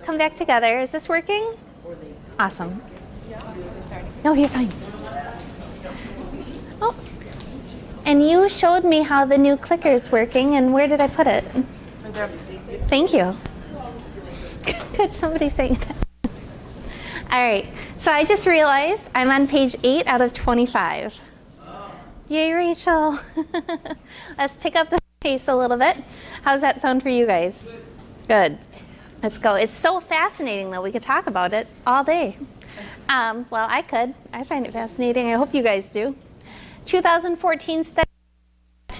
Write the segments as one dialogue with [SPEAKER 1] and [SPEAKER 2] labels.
[SPEAKER 1] Come back together. Is this working? Awesome. No, you're fine. Oh, and you showed me how the new clicker's working, and where did I put it? Thank you. Good, somebody's paying attention. All right, so I just realized I'm on page 8 out of 25. Yay, Rachel. Let's pick up the pace a little bit. How's that sound for you guys? Good. Let's go. It's so fascinating, though. We could talk about it all day. Well, I could. I find it fascinating. I hope you guys do. 2014 study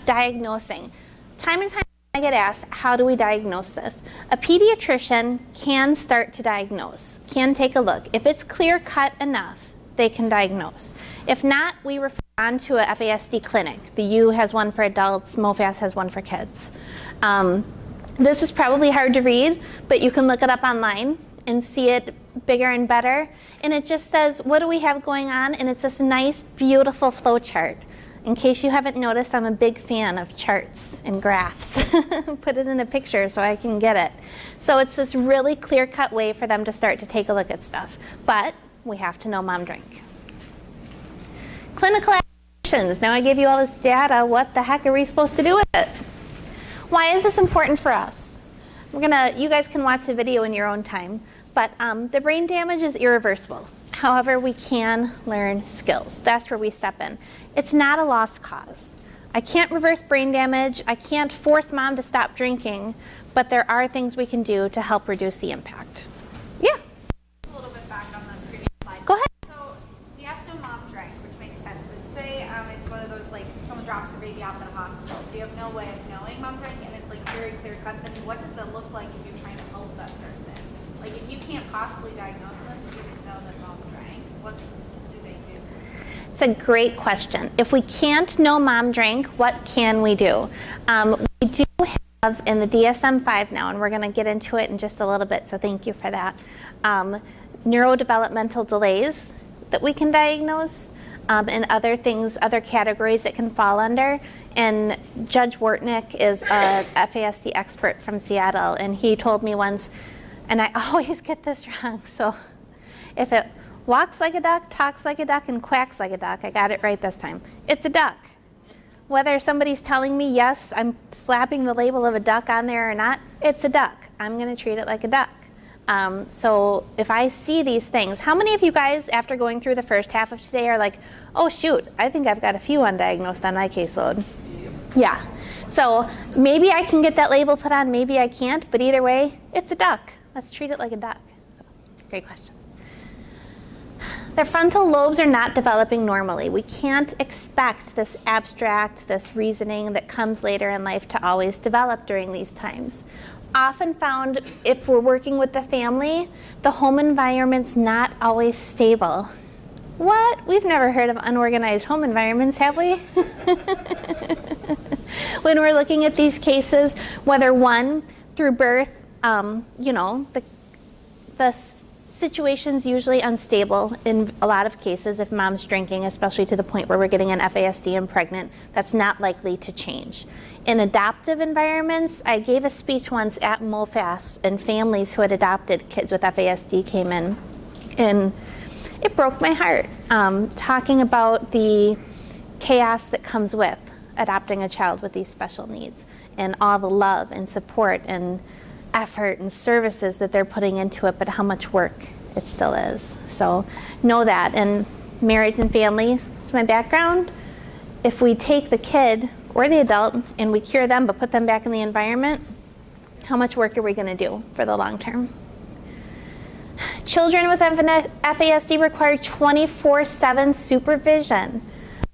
[SPEAKER 1] diagnosing. Time and time I get asked, how do we diagnose this? A pediatrician can start to diagnose, can take a look. If it's clear-cut enough, they can diagnose. If not, we refer on to a FASD clinic. The U has one for adults, MOFAS has one for kids. This is probably hard to read, but you can look it up online and see it bigger and better. And it just says, what do we have going on? And it's this nice, beautiful flow chart. In case you haven't noticed, I'm a big fan of charts and graphs. Put it in a picture so I can get it. So it's this really clear-cut way for them to start to take a look at stuff. But we have to know mom drink. Clinical applications. Now I gave you all this data. What the heck are we supposed to do with it? Why is this important for us? You guys can watch the video in your own time, but the brain damage is irreversible. However, we can learn skills. That's where we step in. It's not a lost cause. I can't reverse brain damage. I can't force mom to stop drinking, but there are things we can do to help reduce the impact. Yeah?
[SPEAKER 2] A little bit back on the previous slide.
[SPEAKER 1] Go ahead.
[SPEAKER 2] So we have to know mom drank, which makes sense. But say it's one of those, like, someone drops their baby off in a hospital, so you have no way of knowing mom drank, and it's like very clear cut. Then what does that look like if you're trying to help that person? Like, if you can't possibly diagnose them, you didn't know that mom drank, what do they do?
[SPEAKER 1] It's a great question. If we can't know mom drank, what can we do? We do have in the DSM-5 now, and we're going to get into it in just a little bit, so thank you for that, neurodevelopmental delays that we can diagnose, and other things, other categories that can fall under. And Judge Wortnick is a FASD expert from Seattle, and he told me once, and I always get this wrong, so if it walks like a duck, talks like a duck, and quacks like a duck, I got it right this time, it's a duck. Whether somebody's telling me, yes, I'm slapping the label of a duck on there or not, it's a duck. I'm going to treat it like a duck. So if I see these things, how many of you guys, after going through the first half of today, are like, oh shoot, I think I've got a few undiagnosed on my caseload? Yeah. So maybe I can get that label put on, maybe I can't, but either way, it's a duck. Let's treat it like a duck. So, great question. Their frontal lobes are not developing normally. We can't expect this abstract, this reasoning that comes later in life to always develop during these times. Often found, if we're working with the family, the home environment's not always stable. What? We've never heard of unorganized home environments, have we? When we're looking at these cases, whether one, through birth, the situation's usually unstable in a lot of cases. If mom's drinking, especially to the point where we're getting an FASD and pregnant, that's not likely to change. In adoptive environments, I gave a speech once at MOFAS, and families who had adopted kids with FASD came in, and it broke my heart, talking about the chaos that comes with adopting a child with these special needs, and all the love and support and effort and services that they're putting into it, but how much work it still is. So know that. And marriage and family is my background. If we take the kid or the adult and we cure them but put them back in the environment, how much work are we going to do for the long term? Children with FASD require 24/7 supervision.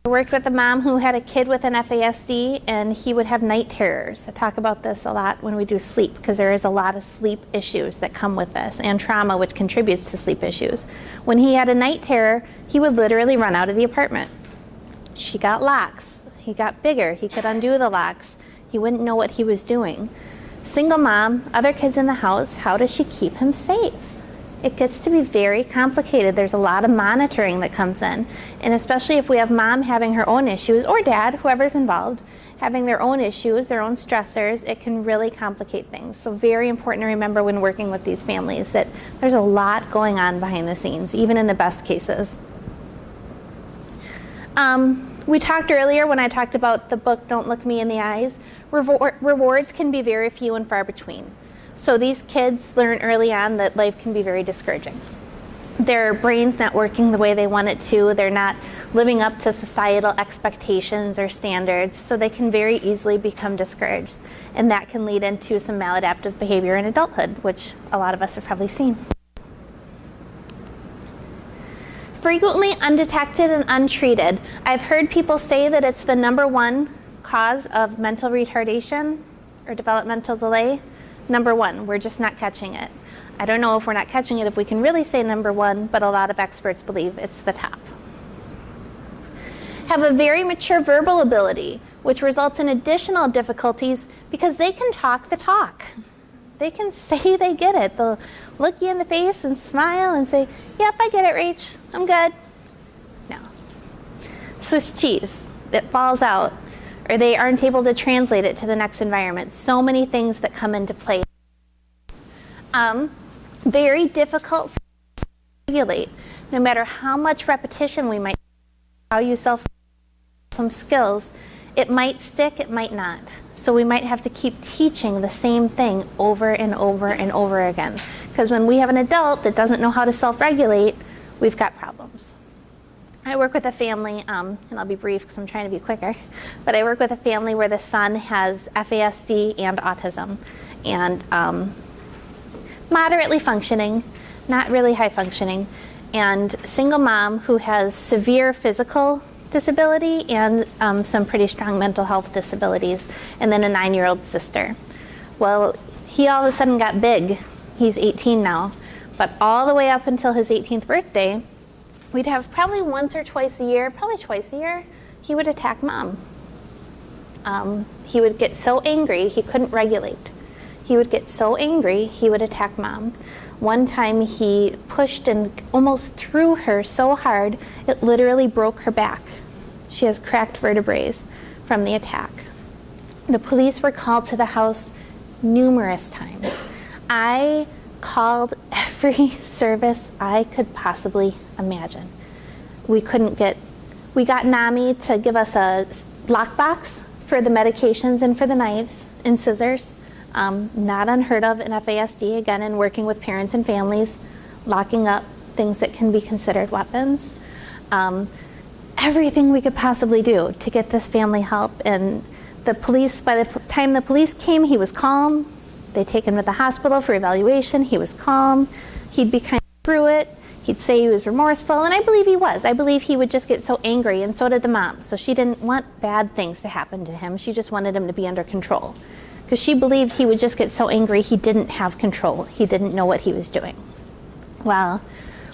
[SPEAKER 1] I worked with a mom who had a kid with an FASD, and he would have night terrors. I talk about this a lot when we do sleep, because there is a lot of sleep issues that come with this, and trauma, which contributes to sleep issues. When he had a night terror, he would literally run out of the apartment. She got locks. He got bigger. He could undo the locks. He wouldn't know what he was doing. Single mom, other kids in the house, how does she keep him safe? It gets to be very complicated. There's a lot of monitoring that comes in. And especially if we have mom having her own issues, or dad, whoever's involved, having their own issues, their own stressors, it can really complicate things. So very important to remember when working with these families that there's a lot going on behind the scenes, even in the best cases. We talked earlier when I talked about the book, Don't Look Me in the Eyes, rewards can be very few and far between. So these kids learn early on that life can be very discouraging. Their brain's not working the way they want it to. They're not living up to societal expectations or standards, so they can very easily become discouraged. And that can lead into some maladaptive behavior in adulthood, which a lot of us have probably seen. Frequently undetected and untreated. I've heard people say that it's the #1 cause of mental retardation or developmental delay. #1, we're just not catching it. I don't know if we're not catching it if we can really say #1, but a lot of experts believe it's the top. Have a very mature verbal ability, which results in additional difficulties because they can talk the talk. They can say they get it. They'll look you in the face and smile and say, yep, I get it, Rach, I'm good. No. Swiss cheese, it falls out, or they aren't able to translate it to the next environment. So many things that come into play. Very difficult to regulate. No matter how much repetition we might, how you some skills, it might stick, it might not. So we might have to keep teaching the same thing over and over and over again. Because when we have an adult that doesn't know how to self-regulate, we've got problems. I work with a family, and I'll be brief because I'm trying to be quicker, but I work with a family where the son has FASD and autism, and moderately functioning, not really high functioning, and single mom who has severe physical disability and some pretty strong mental health disabilities, and then a 9-year-old sister. Well, he all of a sudden got big. He's 18 now, but all the way up until his 18th birthday, we'd have probably once or twice a year, probably twice a year, he would attack mom. He would get so angry he couldn't regulate. He would get so angry he would attack mom. One time he pushed and almost threw her so hard it literally broke her back. She has cracked vertebrae from the attack. The police were called to the house numerous times. I called every service I could possibly imagine. We got NAMI to give us a lockbox for the medications and for the knives and scissors. Not unheard of in FASD, again, in working with parents and families, locking up things that can be considered weapons. Everything we could possibly do to get this family help. And the police, by the time the police came, he was calm. They take him to the hospital for evaluation. He was calm. He'd be kind of through it. He'd say he was remorseful, and I believe he was. I believe he would just get so angry, and so did the mom. So she didn't want bad things to happen to him. She just wanted him to be under control, because she believed he would just get so angry he didn't have control. He didn't know what he was doing. Well,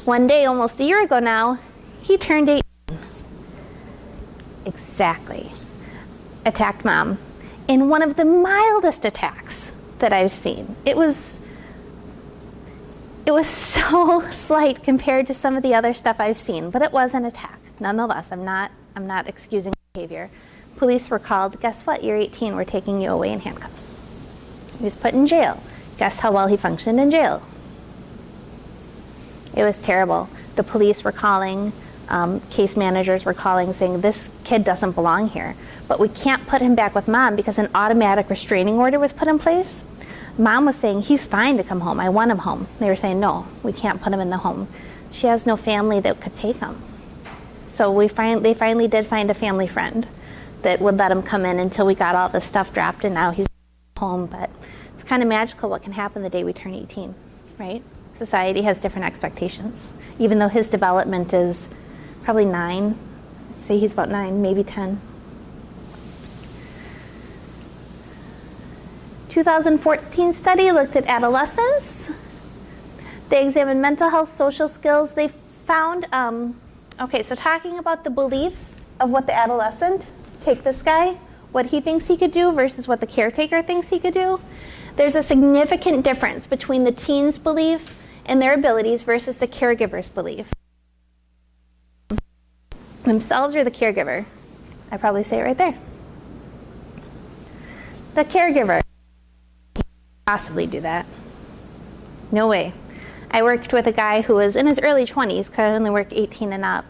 [SPEAKER 1] one day, almost a year ago now, he turned 18. Exactly. Attacked mom in one of the mildest attacks that I've seen. It was so slight compared to some of the other stuff I've seen, but it was an attack. Nonetheless, I'm not excusing behavior. Police were called. Guess what? You're 18. We're taking you away in handcuffs. He was put in jail. Guess how well he functioned in jail? It was terrible. The police were calling. Case managers were calling saying, this kid doesn't belong here. But we can't put him back with mom because an automatic restraining order was put in place. Mom was saying, he's fine to come home. I want him home. They were saying, no, we can't put him in the home. She has no family that could take him. So they finally did find a family friend that would let him come in until we got all the stuff dropped, and now he's home. But it's kind of magical what can happen the day we turn 18, right? Society has different expectations. Even though his development is probably 9, say he's about 9, maybe 10. 2014 study looked at adolescents. They examined mental health, social skills. They found, okay, so talking about the beliefs of what the adolescent, take this guy, what he thinks he could do versus what the caretaker thinks he could do. There's a significant difference between the teen's belief and their abilities versus the caregiver's belief. Themselves or the caregiver? I probably say it right there. The caregiver can't possibly do that. No way. I worked with a guy who was in his early 20s, because I only work 18 and up.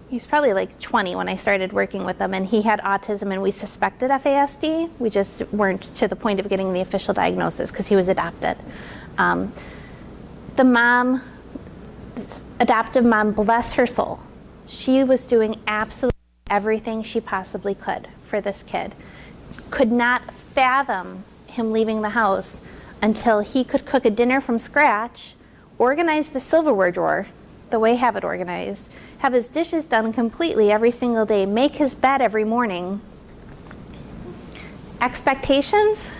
[SPEAKER 1] He was probably like 20 when I started working with him, and he had autism, and we suspected FASD. We just weren't to the point of getting the official diagnosis because he was adopted. The mom, adoptive mom, bless her soul, she was doing absolutely everything she possibly could for this kid. Could not fathom him leaving the house until he could cook a dinner from scratch, organize the silverware drawer the way I have it organized, have his dishes done completely every single day, make his bed every morning. Expectations?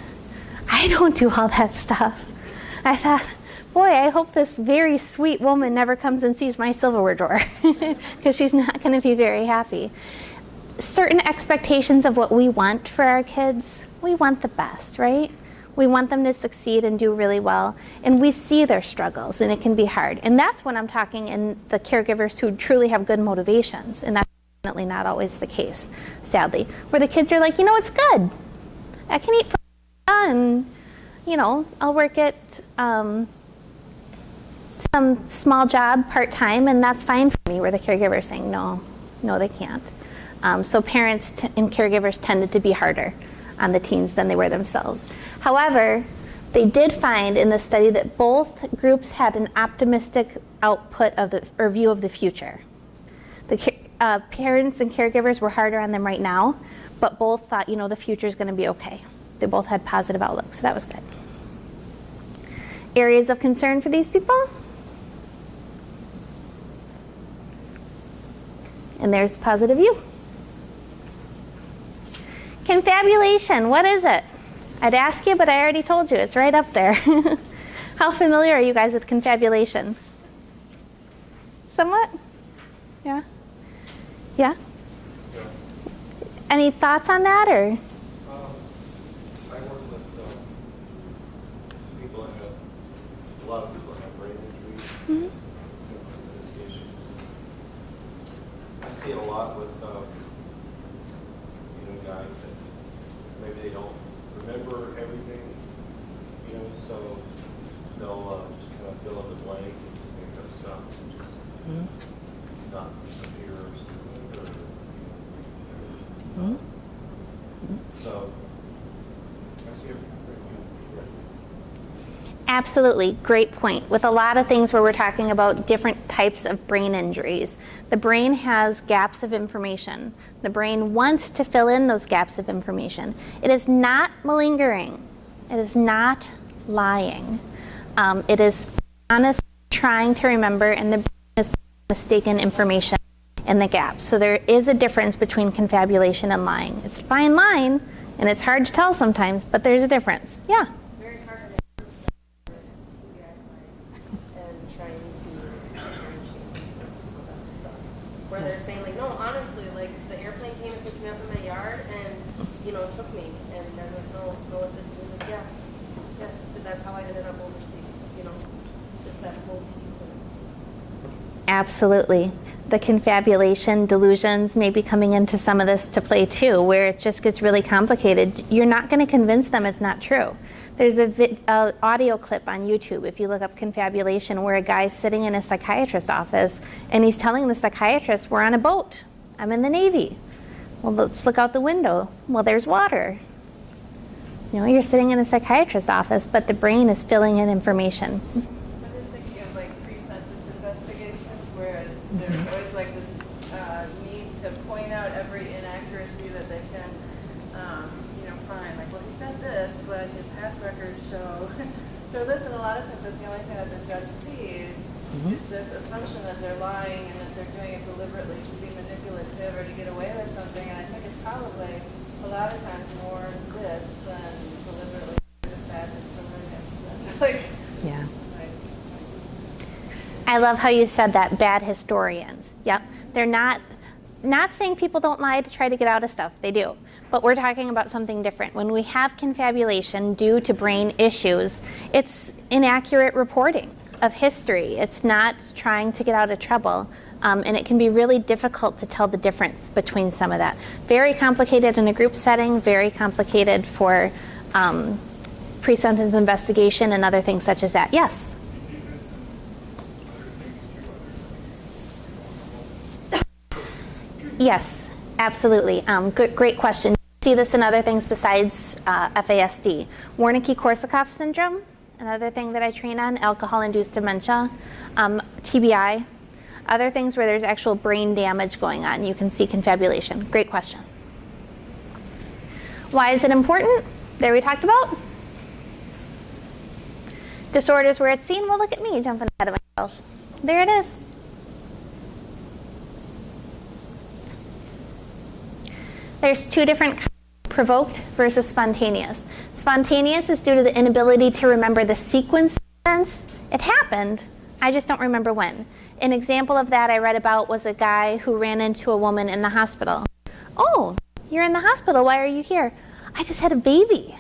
[SPEAKER 1] I don't do all that stuff. I thought, boy, I hope this very sweet woman never comes and sees my silverware drawer, because she's not going to be very happy. Certain expectations of what we want for our kids, we want the best, right? We want them to succeed and do really well, and we see their struggles, and it can be hard. And that's when I'm talking in the caregivers who truly have good motivations, and that's definitely not always the case, sadly, where the kids are like, you know, it's good. I can eat and, you know, I'll work at some small job part-time, and that's fine for me, where the caregiver is saying, no, they can't. So parents and caregivers tended to be harder on the teens than they were themselves. However, they did find in the study that both groups had an optimistic output of or view of the future. The parents and caregivers were harder on them right now, but both thought, you know, the future is going to be okay. They both had positive outlooks, so that was good. Areas of concern for these people? And there's positive view. Confabulation, what is it? I'd ask you, but I already told you. It's right up there. How familiar are you guys with confabulation? Somewhat? Yeah? Yeah? Any thoughts on that, or?
[SPEAKER 3] I work with people that have, a lot of people that have brain injuries, issues. I see it a lot with guys that maybe they don't remember everything, so they'll just kind of fill in the blank and just make up stuff and just not appear stupid or so I see everything.
[SPEAKER 1] Absolutely, great point. With a lot of things where we're talking about different types of brain injuries, the brain has gaps of information. The brain wants to fill in those gaps of information. It is not malingering. It is not lying. It is honest, trying to remember, and the brain is mistaken information in the gaps. So there is a difference between confabulation and lying. It's a fine line, and it's hard to tell sometimes, but there's a difference. Yeah?
[SPEAKER 4] Where they're saying, like, no, honestly, like, the airplane came and picked me up in my yard and, took me. And they're like, no, what did you do? Like, yeah, yes, that's how I ended up overseas, just that whole piece of it.
[SPEAKER 1] Absolutely. The confabulation, delusions may be coming into some of this to play too, where it just gets really complicated. You're not going to convince them it's not true. There's a audio clip on YouTube, if you look up confabulation, where a guy's sitting in a psychiatrist's office and he's telling the psychiatrist, we're on a boat. I'm in the Navy. Well, let's look out the window. Well, there's water. You're sitting in a psychiatrist's office, but the brain is filling in information.
[SPEAKER 5] I'm just thinking of like pre-sentence investigations where there's always like this need to point out every inaccuracy that they can find. Like, well, he said this, but his past records show this, and a lot of times that's the only thing that the judge sees is this assumption that they're lying and that they're doing it deliberately to be manipulative or to get away with something. And I think it's probably a lot of times more this than deliberately just bad historians.
[SPEAKER 1] Yeah. I love how you said that, bad historians. Yep. They're not saying people don't lie to try to get out of stuff. They do. But we're talking about something different. When we have confabulation due to brain issues, it's inaccurate reporting of history. It's not trying to get out of trouble, And it can be really difficult to tell the difference between some of that. Very complicated in a group setting, very complicated for pre-sentence investigation and other things such as that. Yes?
[SPEAKER 6] You see this and other things too?
[SPEAKER 1] Yes, absolutely. Great question. See this in other things besides FASD. Wernicke-Korsakoff syndrome, another thing that I train on, alcohol-induced dementia, TBI, other things where there's actual brain damage going on. You can see confabulation. Great question. Why is it important? There we talked about. Disorders where it's seen. Well, look at me jumping ahead of myself. There it is. There's two different kinds, provoked versus spontaneous. Spontaneous is due to the inability to remember the sequence of events. It happened, I just don't remember when. An example of that I read about was a guy who ran into a woman in the hospital. Oh, you're in the hospital, why are you here? I just had a baby.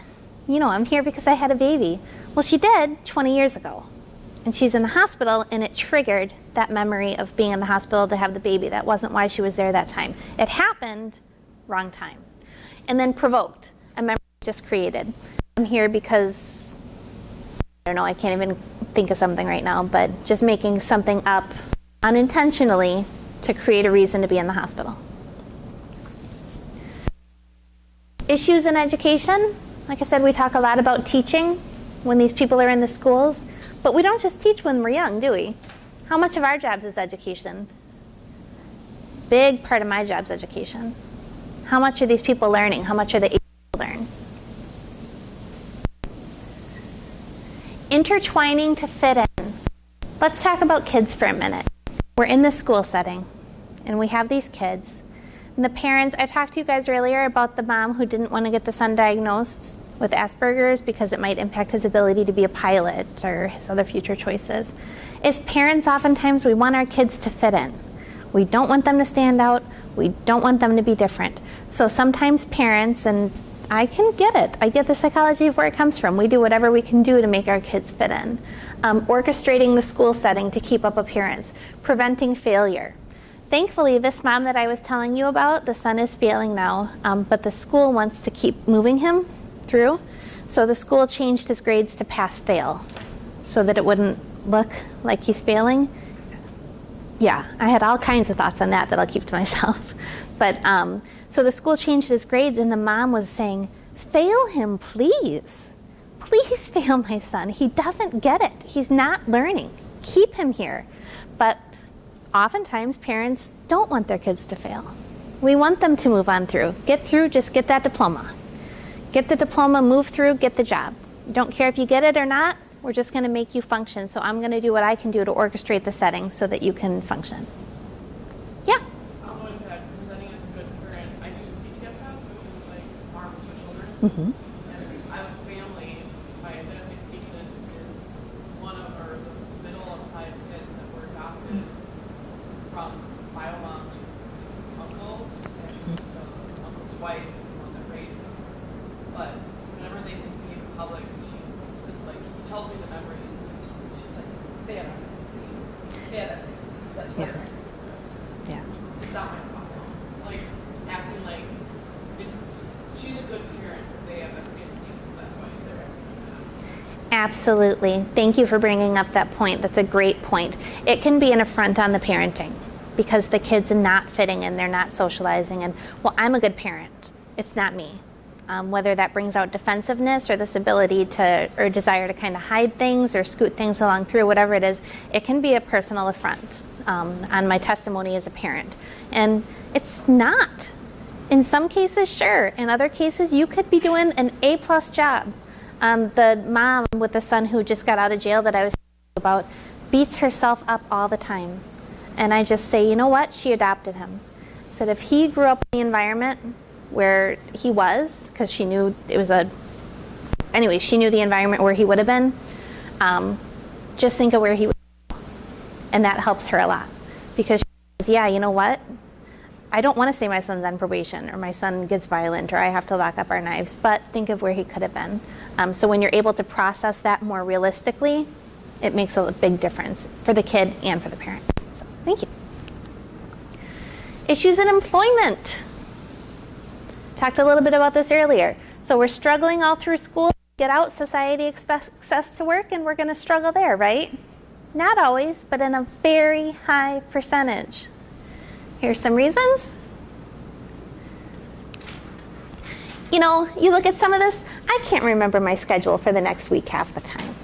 [SPEAKER 1] You know, I'm here because I had a baby. Well, she did 20 years ago. And she's in the hospital, and it triggered that memory of being in the hospital to have the baby. That wasn't why she was there that time. It happened, wrong time. And then provoked, a memory just created. I'm here because, I don't know, I can't even think of something right now, but just making something up unintentionally to create a reason to be in the hospital. Issues in education. Like I said, we talk a lot about teaching when these people are in the schools, but we don't just teach when we're young, do we? How much of our jobs is education? Big part of my job's education. How much are these people learning? How much are they able to learn? Intertwining to fit in. Let's talk about kids for a minute. We're in the school setting, and we have these kids. And the parents, I talked to you guys earlier about the mom who didn't want to get the son diagnosed with Asperger's because it might impact his ability to be a pilot or his other future choices. As parents, oftentimes we want our kids to fit in. We don't want them to stand out. We don't want them to be different. So sometimes parents, and I can get it, I get the psychology of where it comes from. We do whatever we can do to make our kids fit in. Orchestrating the school setting to keep up appearance, preventing failure. Thankfully, this mom that I was telling you about, the son is failing now, but the school wants to keep moving him through. So the school changed his grades to pass-fail so that it wouldn't look like he's failing. Yeah, I had all kinds of thoughts on that I'll keep to myself. But so the school changed his grades, and the mom was saying, fail him, please. Please fail my son. He doesn't get it. He's not learning. Keep him here. But oftentimes parents don't want their kids to fail. We want them to move on through. Get through, just get that diploma. Get the diploma, move through, get the job. Don't care if you get it or not, we're just going to make you function. So I'm going to do what I can do to orchestrate the setting so that you can function. Yeah?
[SPEAKER 7] I'm going to presenting as a good parent. I do CTSS, which is like Arms for Children.
[SPEAKER 1] Mm-hmm.
[SPEAKER 7] And I have a family. My identification is one of, or the middle of 5 kids that were adopted from bio mom to his uncles, and the uncle's wife is the one that raised them. But whenever they misbehave in public, she said, like, he tells me the memories, and she's like, they had FASD. They had FASD. That's what they're doing.
[SPEAKER 1] Yeah.
[SPEAKER 7] It's not my problem. Like, acting like she's a good parent, but they have FASD, so that's why they're acting like that.
[SPEAKER 1] Absolutely. Thank you for bringing up that point. That's a great point. It can be an affront on the parenting because the kids are not fitting in, they're not socializing, and, well, I'm a good parent. It's not me. Whether that brings out defensiveness or this ability to, or desire to kind of hide things or scoot things along through, whatever it is, it can be a personal affront on my testimony as a parent. And it's not. In some cases, sure. In other cases, you could be doing an A+ job. The mom with the son who just got out of jail that I was talking about beats herself up all the time. And I just say, you know what? She adopted him. I said if he grew up in the environment where he was, because she knew it was anyway, she knew the environment where he would have been, just think of where he would be. And that helps her a lot. Because she says, yeah, you know what? I don't want to say my son's on probation or my son gets violent or I have to lock up our knives, but think of where he could have been. So when you're able to process that more realistically, it makes a big difference for the kid and for the parent. So, thank you. Issues in employment. Talked a little bit about this earlier. So we're struggling all through school. Get out, society expects us to work, and we're going to struggle there, right? Not always, but in a very high percentage. Here's some reasons. You know, you look at some of this, I can't remember my schedule for the next week half the time.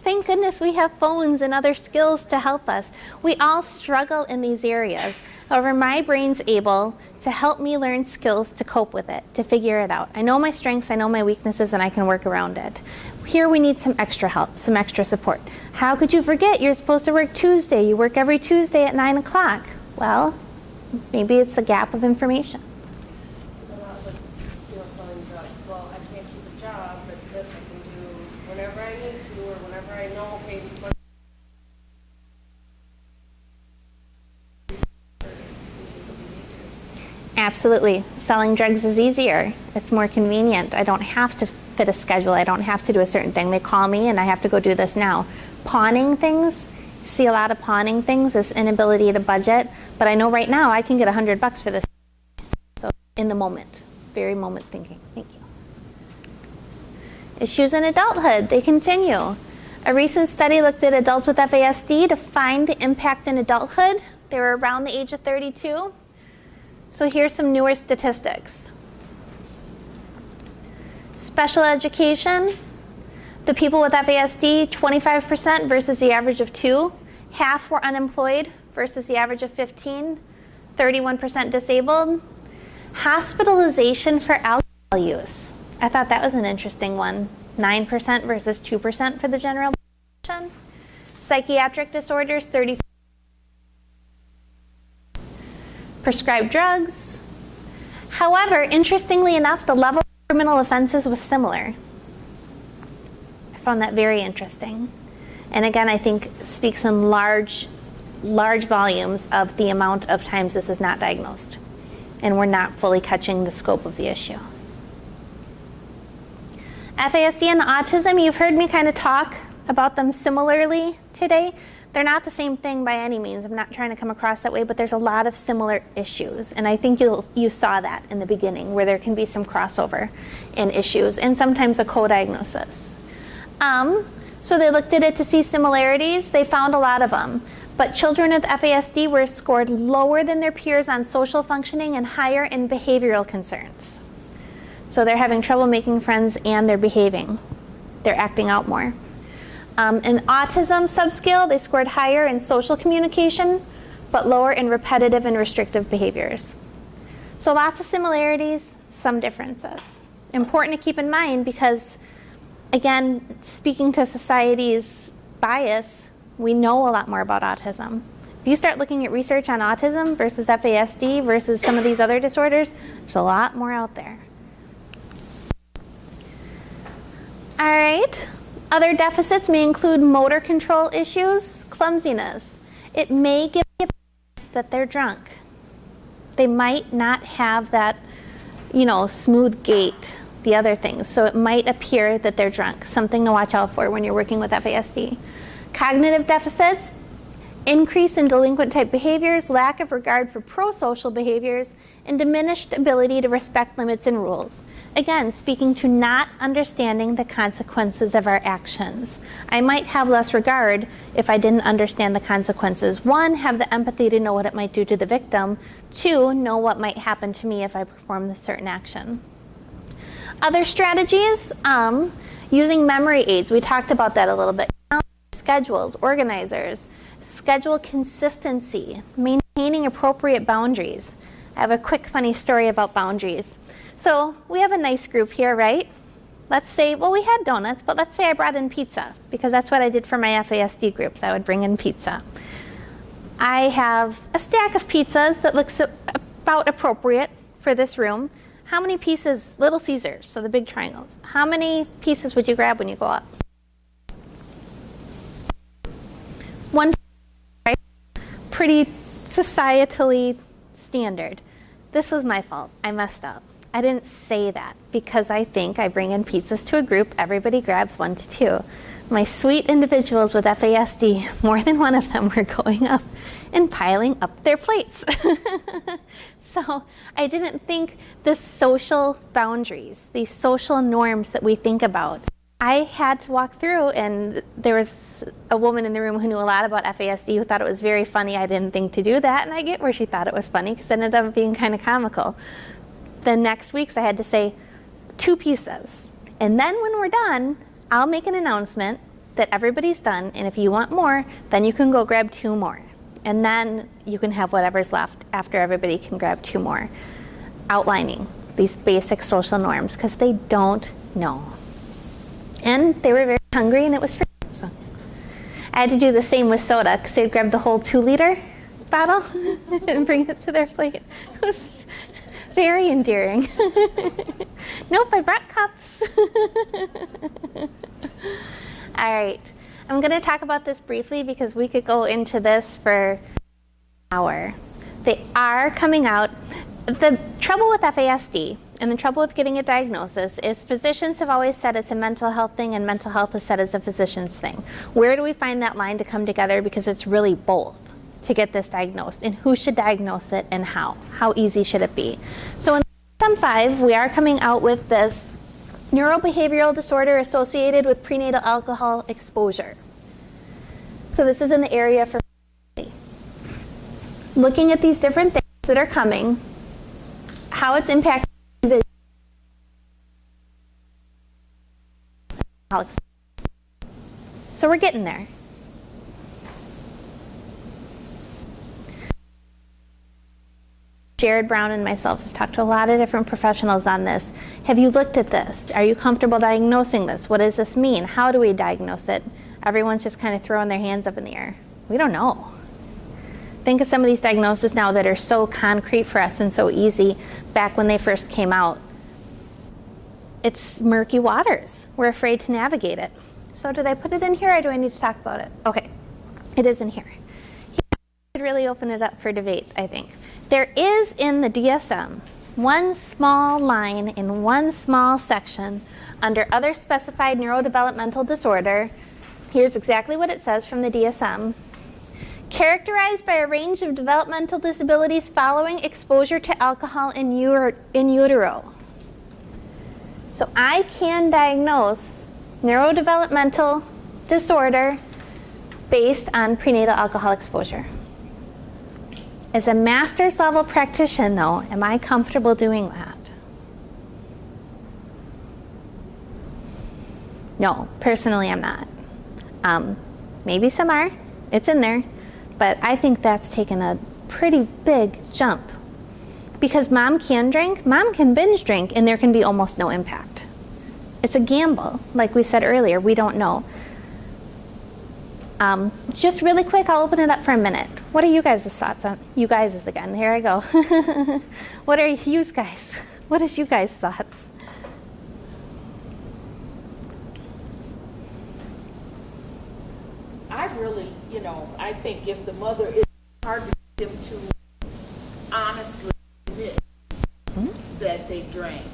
[SPEAKER 1] Thank goodness we have phones and other skills to help us. We all struggle in these areas. However, my brain's able to help me learn skills to cope with it, to figure it out. I know my strengths, I know my weaknesses, and I can work around it. Here we need some extra help, some extra support. How could you forget you're supposed to work Tuesday? You work every Tuesday at 9 o'clock. Well, maybe it's a gap of information.
[SPEAKER 4] So a lot of, selling drugs. Well, I can't keep a job, but this I can do whenever I need to, or whenever I know, okay, what
[SPEAKER 1] Absolutely. Selling drugs is easier. It's more convenient. I don't have to fit a schedule. I don't have to do a certain thing. They call me and I have to go do this now. Pawning things, see a lot of pawning things, this inability to budget. But I know right now I can get $100 for this. So in the moment, very moment thinking. Thank you. Issues in adulthood, they continue. A recent study looked at adults with FASD to find the impact in adulthood. They were around the age of 32. So here's some newer statistics. Special education, the people with FASD, 25% versus the average of 2. Half were unemployed versus the average of 15. 31% disabled. Hospitalization for alcohol use. I thought that was an interesting one. 9% versus 2% for the general population. Psychiatric disorders, 30%. Prescribed drugs. However, interestingly enough, the level of criminal offenses was similar. I found that very interesting. And again, I think speaks in large volumes of the amount of times this is not diagnosed. And we're not fully catching the scope of the issue. FASD and autism, you've heard me kind of talk about them similarly today. They're not the same thing by any means. I'm not trying to come across that way, but there's a lot of similar issues. And I think you saw that in the beginning, where there can be some crossover in issues and sometimes a co-diagnosis. So they looked at it to see similarities. They found a lot of them. But children with FASD were scored lower than their peers on social functioning and higher in behavioral concerns. So they're having trouble making friends and they're behaving. They're acting out more. In autism subscale, they scored higher in social communication, but lower in repetitive and restrictive behaviors. So lots of similarities, some differences. Important to keep in mind because, again, speaking to society's bias, we know a lot more about autism. If you start looking at research on autism versus FASD versus some of these other disorders, there's a lot more out there. All right. Other deficits may include motor control issues, clumsiness. It may give you that they're drunk. They might not have that, smooth gait, the other things. So it might appear that they're drunk. Something to watch out for when you're working with FASD. Cognitive deficits, increase in delinquent type behaviors, lack of regard for pro-social behaviors, and diminished ability to respect limits and rules. Again, speaking to not understanding the consequences of our actions. I might have less regard if I didn't understand the consequences. 1, have the empathy to know what it might do to the victim. 2, know what might happen to me if I perform this certain action. Other strategies, using memory aids. We talked about that a little bit. Schedules, organizers, schedule consistency, maintaining appropriate boundaries. I have a quick funny story about boundaries. So we have a nice group here, right? Let's say, well, we had donuts, but let's say I brought in pizza because that's what I did for my FASD groups. I would bring in pizza. I have a stack of pizzas that looks about appropriate for this room. How many pieces, Little Caesars, so the big triangles, how many pieces would you grab when you go up? 1, right? Pretty societally standard. This was my fault. I messed up. I didn't say that because I think I bring in pizzas to a group, everybody grabs 1 to 2. My sweet individuals with FASD, more than one of them were going up and piling up their plates. So I didn't think the social boundaries, these social norms that we think about. I had to walk through, and there was a woman in the room who knew a lot about FASD who thought it was very funny. I didn't think to do that, and I get where she thought it was funny because it ended up being kind of comical. The next weeks I had to say 2 pieces. And then when we're done, I'll make an announcement that everybody's done, and if you want more, then you can go grab 2 more. And then you can have whatever's left after everybody can grab 2 more. Outlining these basic social norms because they don't know. And they were very hungry and it was free. So I had to do the same with soda because they'd grab the whole 2-liter bottle and bring it to their plate. It was very endearing. Nope, I brought cups. All right, I'm going to talk about this briefly because we could go into this for an hour. They are coming out. The trouble with FASD and the trouble with getting a diagnosis is physicians have always said it's a mental health thing and mental health is said as a physician's thing. Where do we find that line to come together? Because it's really both to get this diagnosed, and who should diagnose it and how? How easy should it be? So in DSM-5, we are coming out with this neurobehavioral disorder associated with prenatal alcohol exposure. So this is in the area for looking at these different things that are coming, how it's impacting the so we're getting there. Jared Brown and myself have talked to a lot of different professionals on this. Have you looked at this? Are you comfortable diagnosing this? What does this mean? How do we diagnose it? Everyone's just kind of throwing their hands up in the air. We don't know. Think of some of these diagnoses now that are so concrete for us and so easy back when they first came out. It's murky waters. We're afraid to navigate it. So did I put it in here or do I need to talk about it? Okay, it is in here. Here could really open it up for debate, I think. There is in the DSM one small line in one small section under other specified neurodevelopmental disorder. Here's exactly what it says from the DSM. Characterized by a range of developmental disabilities following exposure to alcohol in utero. So I can diagnose neurodevelopmental disorder based on prenatal alcohol exposure. As a master's level practitioner, though, am I comfortable doing that? No, personally I'm not. Maybe some are, it's in there, but I think that's taken a pretty big jump. Because mom can drink, mom can binge drink, and there can be almost no impact. It's a gamble, like we said earlier, we don't know. Just really quick, I'll open it up for a minute. What are you guys' thoughts on, you guys again, here I go. What are you guys, what is you guys' thoughts?
[SPEAKER 6] I really, I think if the mother is hard to get them to honestly admit that they drank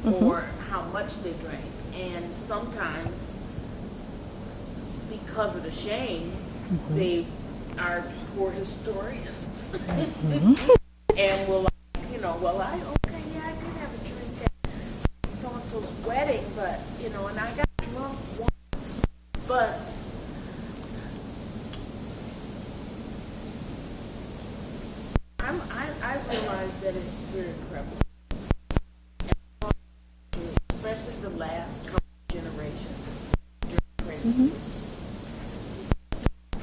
[SPEAKER 6] or how much they drank. And sometimes because of the shame, they are poor historians. And will well, I did have a drink at so-and-so's wedding, but, and I got drunk once, but I realize that it's very prevalent, especially the last couple generations during pregnancies.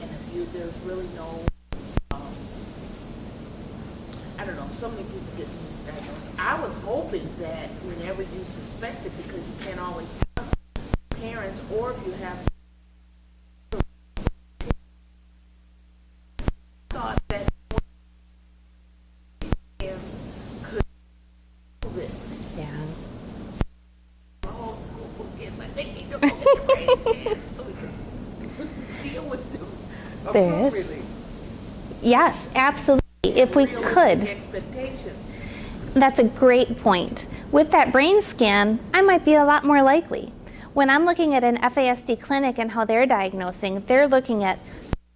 [SPEAKER 6] And there's really no, I don't know, so many people get misdiagnosed. I was hoping that whenever you suspect it, because you can't always trust parents, or if you have thought that could prove it.
[SPEAKER 1] Yeah.
[SPEAKER 6] Homeschool for kids, I think they do crazy, so we can deal with them
[SPEAKER 1] There is.
[SPEAKER 6] appropriately.
[SPEAKER 1] Yes, absolutely. If we could.
[SPEAKER 6] Expectations.
[SPEAKER 1] That's a great point. With that brain scan, I might be a lot more likely. When I'm looking at an FASD clinic and how they're diagnosing, they're looking at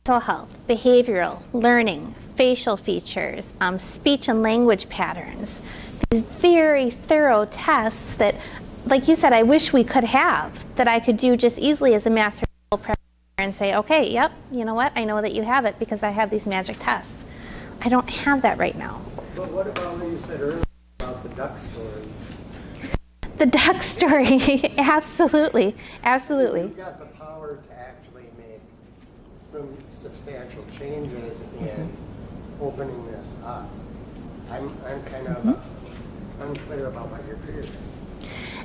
[SPEAKER 1] mental health, behavioral, learning, facial features, speech and language patterns. These very thorough tests that, like you said, I wish we could have, that I could do just easily as a master practitioner and say, okay, yep, you know what, I know that you have it because I have these magic tests. I don't have that right now.
[SPEAKER 8] But what about what you said earlier about the duck story?
[SPEAKER 1] The duck story, absolutely, absolutely.
[SPEAKER 8] You've got the power to actually make some substantial changes in opening this up. I'm kind of unclear about what your fear is.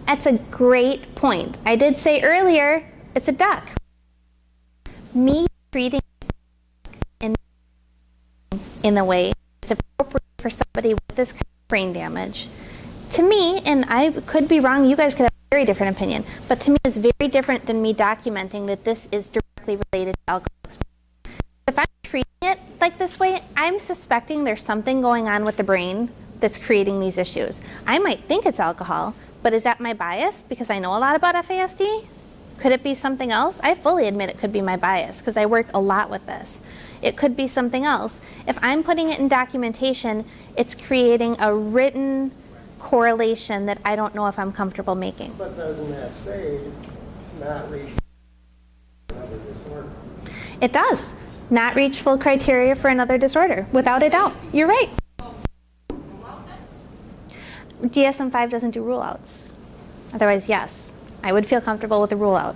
[SPEAKER 1] That's a great point. I did say earlier, it's a duck. Me treating in the way it's appropriate for somebody with this kind of brain damage, to me, and I could be wrong, you guys could have a very different opinion, but to me it's very different than me documenting that this is directly related to alcohol exposure. If I'm treating it like this way, I'm suspecting there's something going on with the brain that's creating these issues. I might think it's alcohol, but is that my bias because I know a lot about FASD? Could it be something else? I fully admit it could be my bias because I work a lot with this. It could be something else. If I'm putting it in documentation, it's creating a written correlation that I don't know if I'm comfortable making.
[SPEAKER 8] But doesn't that say not reach another disorder?
[SPEAKER 1] It does. Not reach full criteria for another disorder, without a doubt. You're right. DSM-5 doesn't do rule-outs. Otherwise, yes, I would feel comfortable with a rule-out.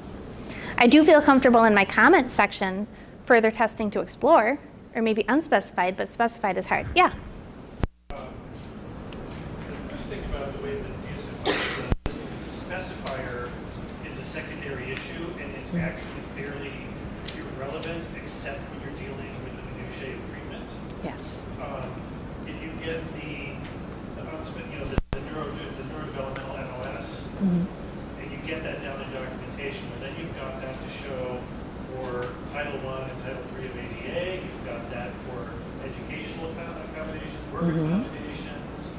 [SPEAKER 1] I do feel comfortable in my comment section, further testing to explore, or maybe unspecified, but specified is hard. Yeah?
[SPEAKER 9] Think about the way that DSM does. The specifier is a secondary issue and is actually fairly irrelevant, except when you're dealing with the minutiae of treatment.
[SPEAKER 1] Yes.
[SPEAKER 9] If you get the neurodevelopmental NOS, and you get that down in documentation, but then you've got that to show for Title I and Title III of ADA, you've got that for educational accommodations, work accommodations.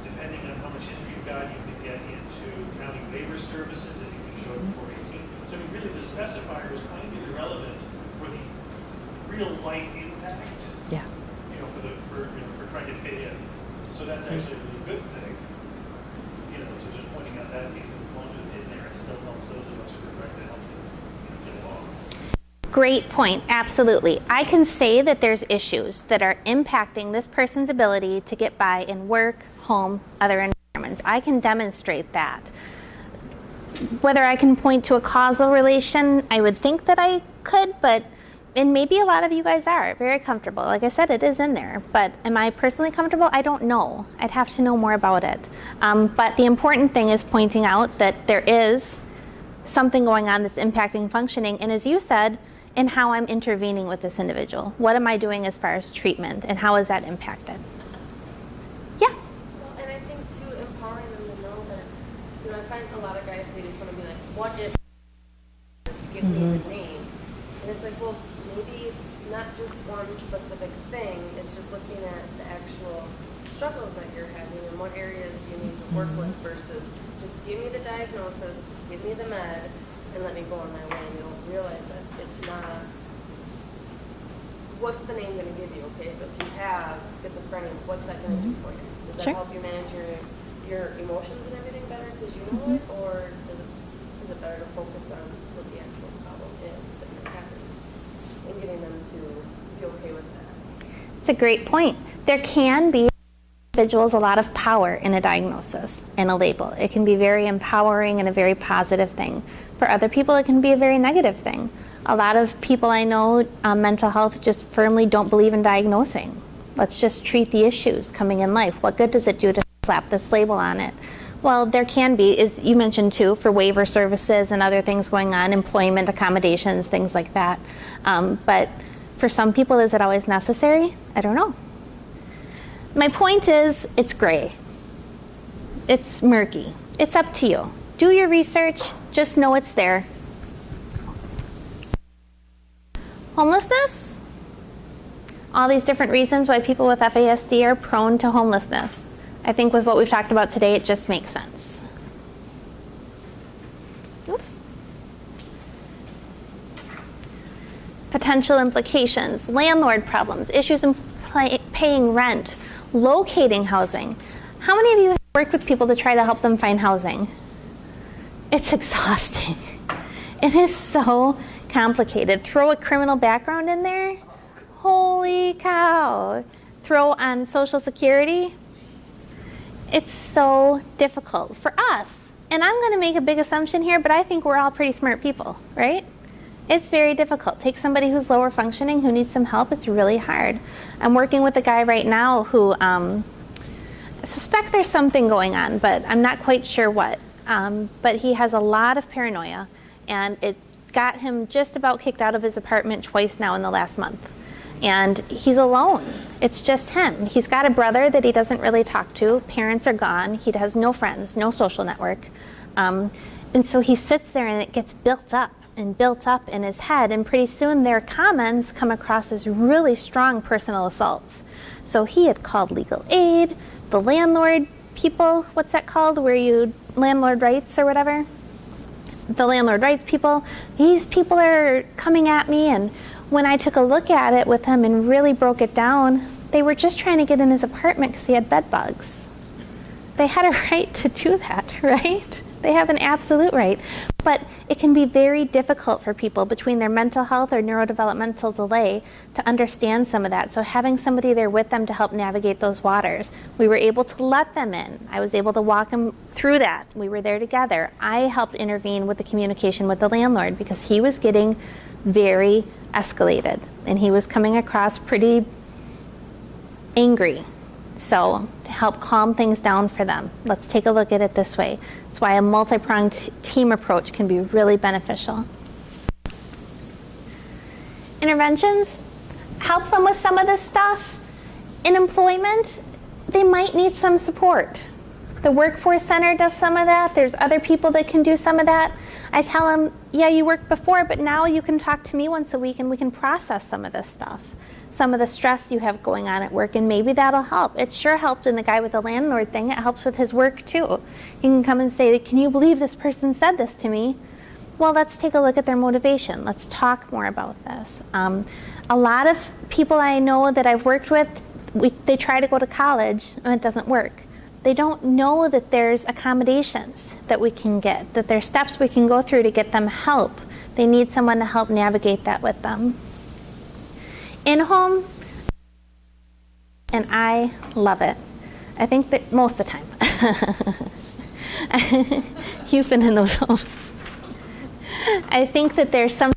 [SPEAKER 9] Depending on how much history you've got, you can get into county waiver services and you can show it before 18. So I mean, really the specifier is kind of irrelevant for the real life impact.
[SPEAKER 1] Yeah.
[SPEAKER 9] For trying to fit in. So that's actually a really good thing. So just pointing out that piece, as long as it's in there, it still helps those of us who are trying to help them get along.
[SPEAKER 1] Great point, absolutely. I can say that there's issues that are impacting this person's ability to get by in work, home, other environments. I can demonstrate that. Whether I can point to a causal relation, I would think that I could, and maybe a lot of you guys are very comfortable. Like I said, it is in there, but am I personally comfortable? I don't know. I'd have to know more about it. But the important thing is pointing out that there is something going on that's impacting functioning, and as you said, in how I'm intervening with this individual. What am I doing as far as treatment, and how is that impacted? Yeah?
[SPEAKER 4] Well, and I think too, empowering them to know that it's, I find a lot of guys, they just want to be like, what if, just give me the name. And it's like, well, maybe it's not just one specific thing, it's just looking at the actual struggles that you're having and what areas you need to work with versus just give me the diagnosis, give me the med, and let me go on my way. And you don't realize that it's not, what's the name going to give you? Okay, so if you have schizophrenia, what's that going to do for you? Does that help you manage your emotions and everything better because you know it, or is it better to focus on what the actual problem is that you're having and getting them to be okay with that?
[SPEAKER 1] It's a great point. There can be individuals a lot of power in a diagnosis and a label. It can be very empowering and a very positive thing. For other people, it can be a very negative thing. A lot of people I know, mental health, just firmly don't believe in diagnosing. Let's just treat the issues coming in life. What good does it do to slap this label on it? Well, there can be, as you mentioned too, for waiver services and other things going on, employment accommodations, things like that. But for some people, is it always necessary? I don't know. My point is, it's gray. It's murky. It's up to you. Do your research, just know it's there. Homelessness? All these different reasons why people with FASD are prone to homelessness. I think with what we've talked about today, it just makes sense. potential implications, landlord problems, issues in paying rent, locating housing. How many of you have worked with people to try to help them find housing? It's exhausting. It is so complicated. Throw a criminal background in there. Holy cow. Throw on Social Security. It's so difficult for us. And I'm going to make a big assumption here, but I think we're all pretty smart people, right? It's very difficult. Take somebody who's lower functioning, who needs some help. It's really hard. I'm working with a guy right now who I suspect there's something going on, but I'm not quite sure what. But he has a lot of paranoia, and it got him just about kicked out of his apartment twice now in the last month. And he's alone. It's just him. He's got a brother that he doesn't really talk to. Parents are gone. He has no friends, no social network. And so he sits there and it gets built up in his head. And pretty soon their comments come across as really strong personal assaults. So he had called legal aid, the landlord people, what's that called, where you, landlord rights or whatever? The landlord rights people. These people are coming at me, and when I took a look at it with him and really broke it down, they were just trying to get in his apartment because he had bed bugs. They had a right to do that, right? They have an absolute right. But it can be very difficult for people between their mental health or neurodevelopmental delay to understand some of that. So having somebody there with them to help navigate those waters, we were able to let them in. I was able to walk them through that. We were there together. I helped intervene with the communication with the landlord because he was getting very escalated and he was coming across pretty angry. So to help calm things down for them, let's take a look at it this way. That's why a multi-pronged team approach can be really beneficial. Interventions help them with some of this stuff. In employment, they might need some support. The Workforce Center does some of that. There's other people that can do some of that. I tell them, yeah, you worked before, but now you can talk to me once a week and we can process some of this stuff. Some of the stress you have going on at work, and maybe that'll help. It sure helped in the guy with the landlord thing. It helps with his work too. He can come and say, can you believe this person said this to me? Well, let's take a look at their motivation. Let's talk more about this. A lot of people I know that I've worked with, they try to go to college and it doesn't work. They don't know that there's accommodations that we can get, that there's steps we can go through to get them help. They need someone to help navigate that with them. In-home, and I love it. I think that most of the time. You've been in those homes. I think that there's some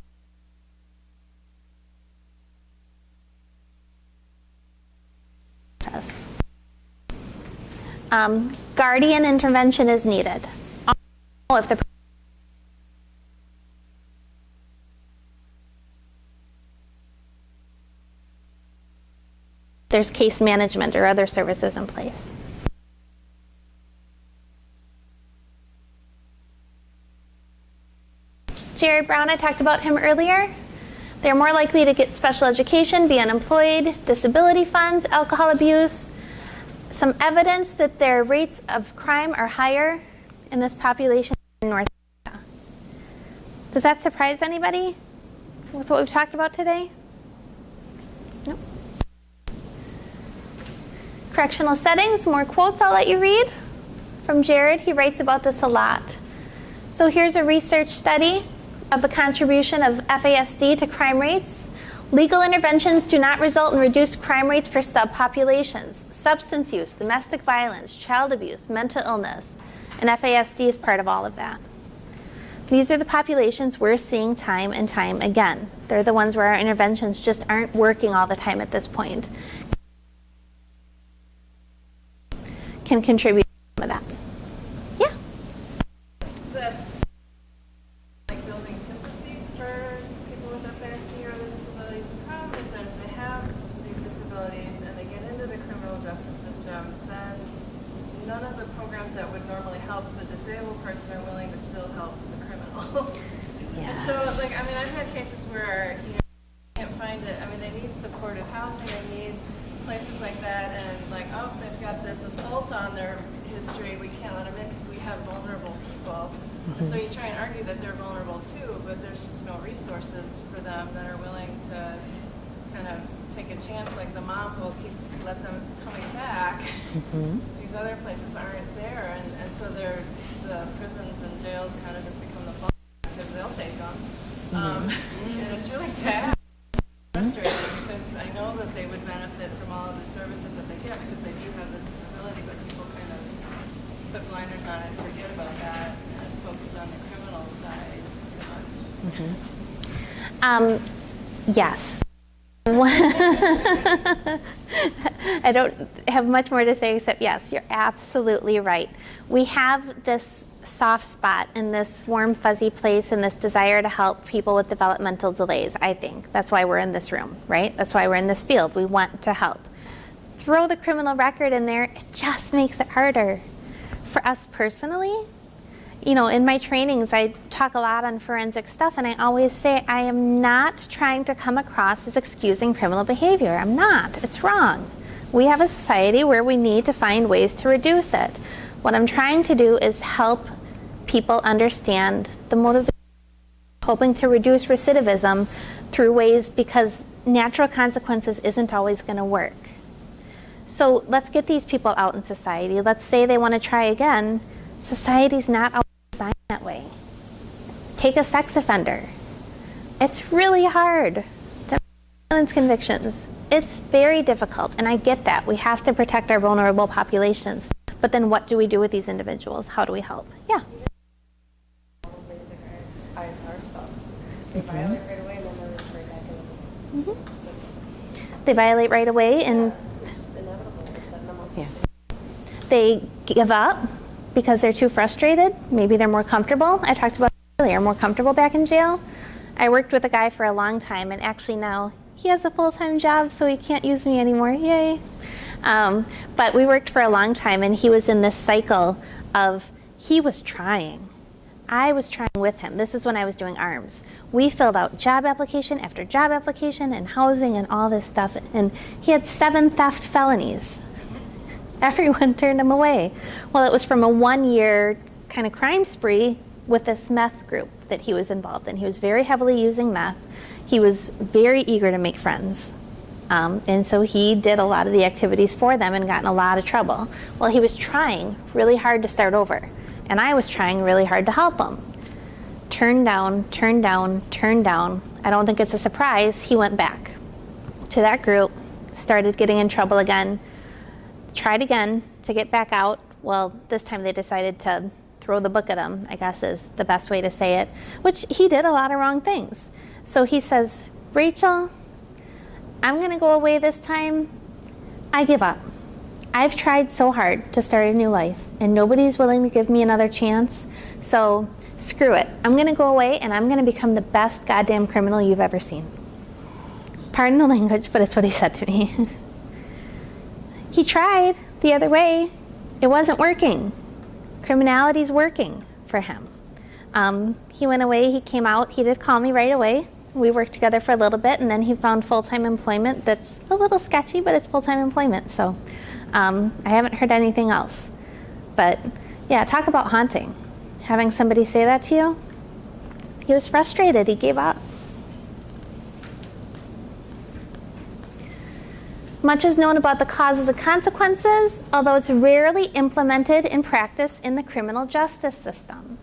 [SPEAKER 1] guardian intervention is needed. If the there's case management or other services in place. Jared Brown, I talked about him earlier. They're more likely to get special education, be unemployed, disability funds, alcohol abuse. Some evidence that their rates of crime are higher in this population in North America. Does that surprise anybody with what we've talked about today? Nope. Correctional settings, more quotes I'll let you read from Jared. He writes about this a lot. So here's a research study of the contribution of FASD to crime rates. Legal interventions do not result in reduced crime rates for subpopulations. Substance use, domestic violence, child abuse, mental illness, and FASD is part of all of that. These are the populations we're seeing time and time again. They're the ones where our interventions just aren't working all the time at this point. Can contribute to that. Yeah?
[SPEAKER 5] Like building sympathy for people with FASD or other disabilities. The problem is that if they have these disabilities and they get into the criminal justice system, then none of the programs that would normally help the disabled person are willing to still help the criminal.
[SPEAKER 1] Yeah.
[SPEAKER 5] And so, like, I mean, I've had cases where, you know, can't find it. I mean, they need supportive housing, they need places like that, and like, oh, they've got this assault on their history, we can't let them in because we have vulnerable people. And so you try and argue that they're vulnerable too, but there's just no resources for them that are willing to to kind of take a chance, like the mom will let them coming back. These other places aren't there, and so the prisons and jails kind of just become the fun because they'll take them. And it's really sad, frustrating, because I know that they would benefit from all of the services that they get because they do have the disability, but people kind of put blinders on it and forget about that and focus on the criminal side too much.
[SPEAKER 1] Yes. I don't have much more to say except yes, you're absolutely right. We have this soft spot in this warm, fuzzy place and this desire to help people with developmental delays, I think. That's why we're in this room, right? That's why we're in this field. We want to help. Throw the criminal record in there, it just makes it harder. For us personally, you know, in my trainings, I talk a lot on forensic stuff, and I always say I am not trying to come across as excusing criminal behavior. I'm not. It's wrong. We have a society where we need to find ways to reduce it. What I'm trying to do is help people understand the motivation, hoping to reduce recidivism through ways, because natural consequences isn't always going to work. So let's get these people out in society. Let's say they want to try again. Society's not always designed that way. Take a sex offender. It's really hard to violence convictions. It's very difficult, and I get that. We have to protect our vulnerable populations. But then what do we do with these individuals? How do we help? Yeah.
[SPEAKER 4] Basic ISR stuff. They violate right away and then they're just right back into the system.
[SPEAKER 1] They violate right away, and
[SPEAKER 4] It's just inevitable. They're setting them up.
[SPEAKER 1] yeah. They give up because they're too frustrated. Maybe they're more comfortable. I talked about it earlier, more comfortable back in jail. I worked with a guy for a long time, and actually now he has a full-time job, so he can't use me anymore. Yay. But we worked for a long time, and he was in this cycle of, he was trying. I was trying with him. This is when I was doing arms. We filled out job application after job application and housing and all this stuff, and he had 7 theft felonies. Everyone turned him away. Well, it was from a 1-year kind of crime spree with this meth group that he was involved in. He was very heavily using meth. He was very eager to make friends. And so he did a lot of the activities for them and got in a lot of trouble. Well, he was trying really hard to start over. And I was trying really hard to help him. Turned down, turned down, turned down. I don't think it's a surprise. He went back to that group, started getting in trouble again, tried again to get back out. Well, this time they decided to throw the book at him, I guess is the best way to say it, which he did a lot of wrong things. So he says, Rachel, I'm going to go away this time. I give up. I've tried so hard to start a new life, and nobody's willing to give me another chance. So screw it. I'm going to go away, and I'm going to become the best goddamn criminal you've ever seen. Pardon the language, but it's what he said to me. He tried the other way. It wasn't working. Criminality's working for him. He went away. He came out. He did call me right away. We worked together for a little bit, and then he found full-time employment that's a little sketchy, but it's full-time employment. So I haven't heard anything else. But yeah, talk about haunting. Having somebody say that to you. He was frustrated. He gave up. Much is known about the causes and consequences, although it's rarely implemented in practice in the criminal justice system.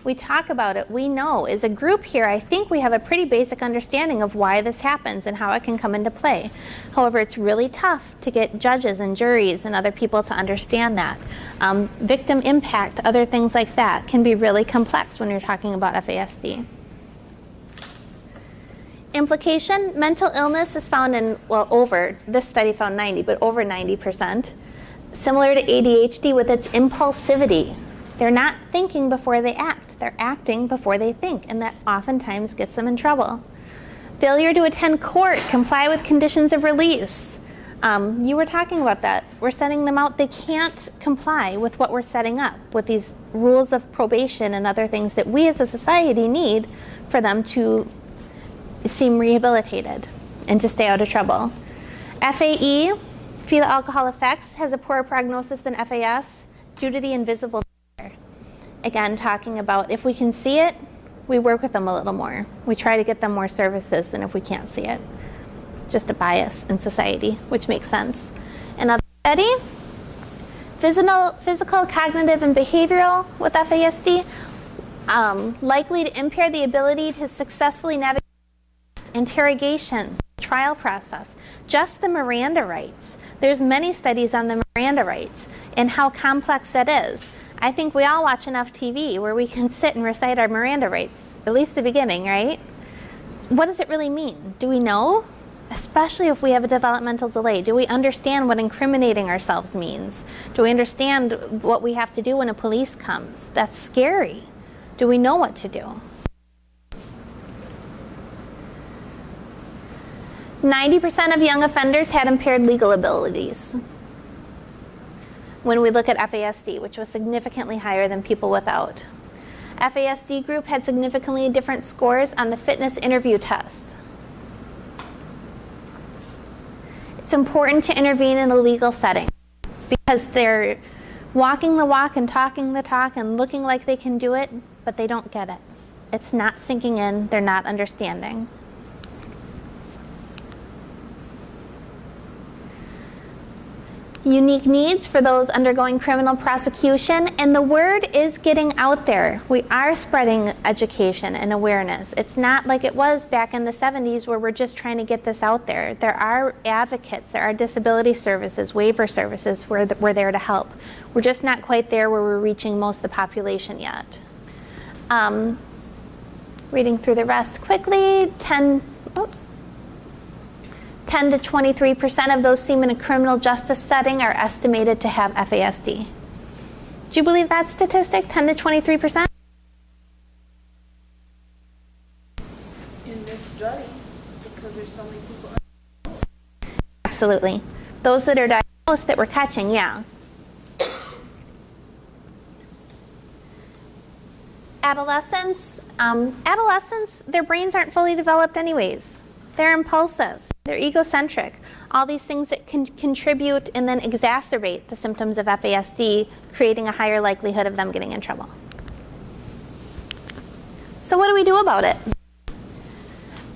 [SPEAKER 1] We talk about it, we know. As a group here, I think we have a pretty basic understanding of why this happens and how it can come into play. However, it's really tough to get judges and juries and other people to understand that. Victim impact, other things like that can be really complex when you're talking about FASD. Implication, mental illness is found in, well, this study found 90, but over 90%. Similar to ADHD with its impulsivity. They're not thinking before they act. They're acting before they think, and that oftentimes gets them in trouble. Failure to attend court, comply with conditions of release. You were talking about that. We're sending them out. They can't comply with what we're setting up, with these rules of probation and other things that we as a society need for them to seem rehabilitated and to stay out of trouble. FAE, fetal alcohol effects, has a poorer prognosis than FAS due to the invisible nature. Again, talking about if we can see it, We work with them a little more. We try to get them more services than if we can't see it. Just a bias in society, which makes sense. Another study, physical, cognitive, and behavioral with FASD, likely to impair the ability to successfully navigate interrogation, trial process, just the Miranda rights. There's many studies on the Miranda rights and how complex that is. I think we all watch enough TV where we can sit and recite our Miranda rights, at least the beginning, right? What does it really mean? Do we know? Especially if we have a developmental delay. Do we understand what incriminating ourselves means? Do we understand what we have to do when a police comes? That's scary. Do we know what to do? 90% of young offenders had impaired legal abilities when we look at FASD, which was significantly higher than people without. FASD group had significantly different scores on the fitness interview test. It's important to intervene in a legal setting because they're walking the walk and talking the talk and looking like they can do it, but they don't get it. It's not sinking in, they're not understanding. Unique needs for those undergoing criminal prosecution, and the word is getting out there. We are spreading education and awareness. It's not like it was back in the 70s where we're just trying to get this out there. There are advocates, there are disability services, waiver services, we're there to help. We're just not quite there where we're reaching most of the population yet. Reading through the rest quickly, 10 to 23% of those seen in a criminal justice setting are estimated to have FASD. Do you believe that statistic, 10 to 23%?
[SPEAKER 6] In this study, because there's so many people.
[SPEAKER 1] Absolutely. Those that are diagnosed that we're catching, yeah. Adolescents, their brains aren't fully developed anyways. They're impulsive. They're egocentric. All these things that can contribute and then exacerbate the symptoms of FASD, creating a higher likelihood of them getting in trouble. So what do we do about it?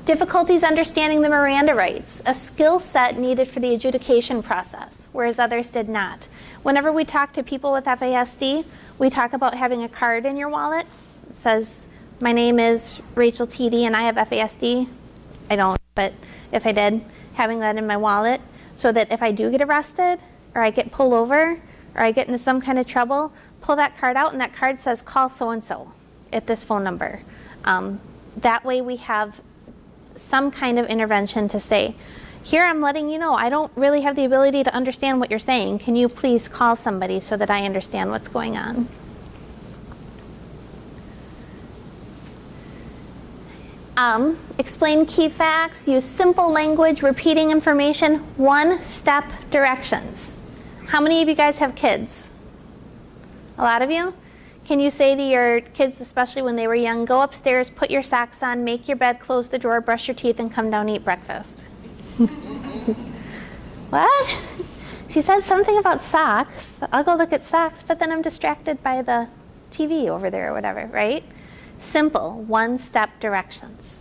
[SPEAKER 1] Difficulties understanding the Miranda rights, a skill set needed for the adjudication process, whereas others did not. Whenever we talk to people with FASD, we talk about having a card in your wallet. It says, my name is Rachel TD and I have FASD. I don't, but if I did, having that in my wallet so that if I do get arrested or I get pulled over or I get into some kind of trouble, pull that card out and that card says call so-and-so at this phone number. That way we have some kind of intervention to say, here I'm letting you know I don't really have the ability to understand what you're saying. Can you please call somebody so that I understand what's going on? Explain key facts, use simple language, repeating information, one-step directions. How many of you guys have kids? A lot of you? Can you say to your kids, especially when they were young, go upstairs, put your socks on, make your bed, close the drawer, brush your teeth, and come down and eat breakfast? What? She said something about socks. I'll go look at socks, but then I'm distracted by the TV over there or whatever, right? Simple, one-step directions.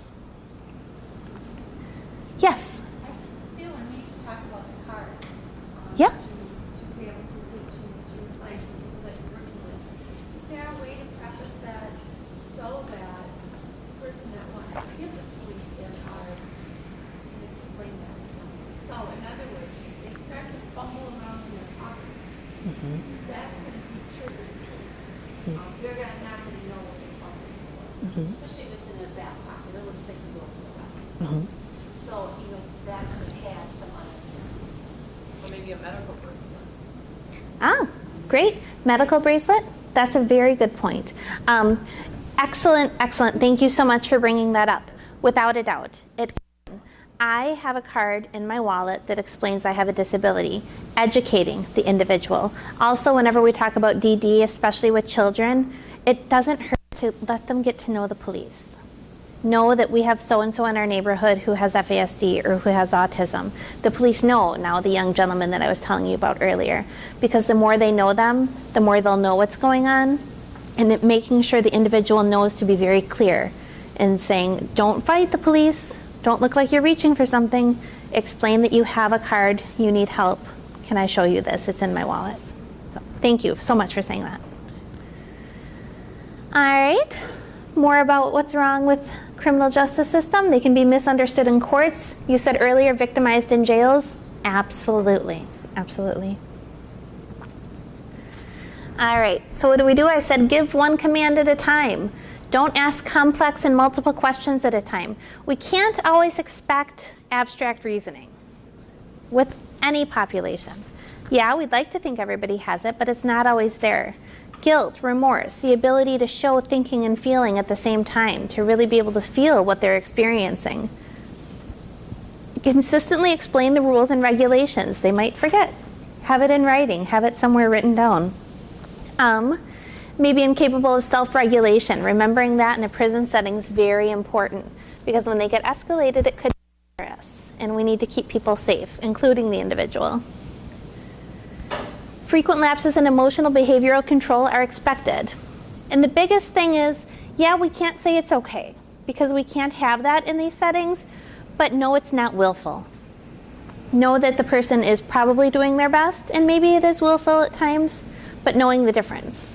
[SPEAKER 1] Yes?
[SPEAKER 2] I just feel a need to talk about the card.
[SPEAKER 1] Yeah.
[SPEAKER 2] To be able to reach like people that you're working with. Is there a way to preface that so that the person that wants to give the police their card can explain that to somebody? So in other words, if they start to fumble around in their pockets, that's going to be triggering police. They're not going to know what they're fumbling for. Especially if it's in a back pocket. It looks like you go for the weapon. So, that could have some unattended.
[SPEAKER 5] Or maybe a medical bracelet.
[SPEAKER 1] Ah, great. Medical bracelet? That's a very good point. Excellent, excellent. Thank you so much for bringing that up. Without a doubt, I have a card in my wallet that explains I have a disability, educating the individual. Also, whenever we talk about DD, especially with children, it doesn't hurt to let them get to know the police. Know that we have so-and-so in our neighborhood who has FASD or who has autism. The police know now the young gentleman that I was telling you about earlier, because the more they know them, the more they'll know what's going on, and making sure the individual knows to be very clear in saying, don't fight the police, don't look like you're reaching for something, explain that you have a card, you need help, can I show you this, it's in my wallet. So, thank you so much for saying that. All right, more about what's wrong with criminal justice system. They can be misunderstood in courts. You said earlier, victimized in jails. Absolutely, absolutely. All right, so what do? I said give one command at a time. Don't ask complex and multiple questions at a time. We can't always expect abstract reasoning with any population. Yeah, we'd like to think everybody has it, but it's not always there. Guilt, remorse, the ability to show thinking and feeling at the same time, to really be able to feel what they're experiencing. Consistently explain the rules and regulations. They might forget. Have it in writing, have it somewhere written down. Maybe incapable of self-regulation. Remembering that in a prison setting is very important, because when they get escalated, it could be dangerous, and we need to keep people safe, including the individual. Frequent lapses in emotional behavioral control are expected. And the biggest thing is, yeah, we can't say it's okay, because we can't have that in these settings, but no, it's not willful. Know that the person is probably doing their best, and maybe it is willful at times, but knowing the difference.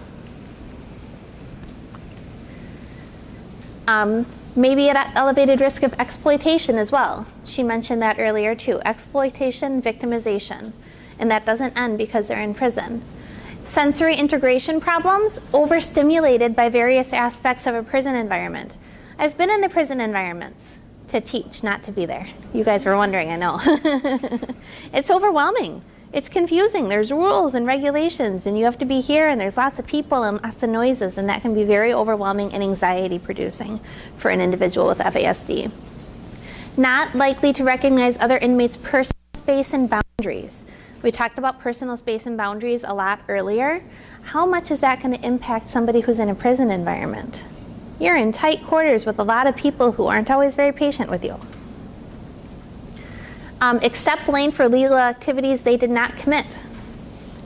[SPEAKER 1] Maybe at elevated risk of exploitation as well. She mentioned that earlier too. Exploitation, victimization. And that doesn't end because they're in prison. Sensory integration problems, overstimulated by various aspects of a prison environment. I've been in the prison environments to teach, not to be there. You guys were wondering, I know. It's overwhelming. It's confusing. There's rules and regulations, and you have to be here, and there's lots of people and lots of noises, and that can be very overwhelming and anxiety producing for an individual with FASD. Not likely to recognize other inmates' personal space and boundaries. We talked about personal space and boundaries a lot earlier. How much is that going to impact somebody who's in a prison environment? You're in tight quarters with a lot of people who aren't always very patient with you. Accept blame for legal activities they did not commit.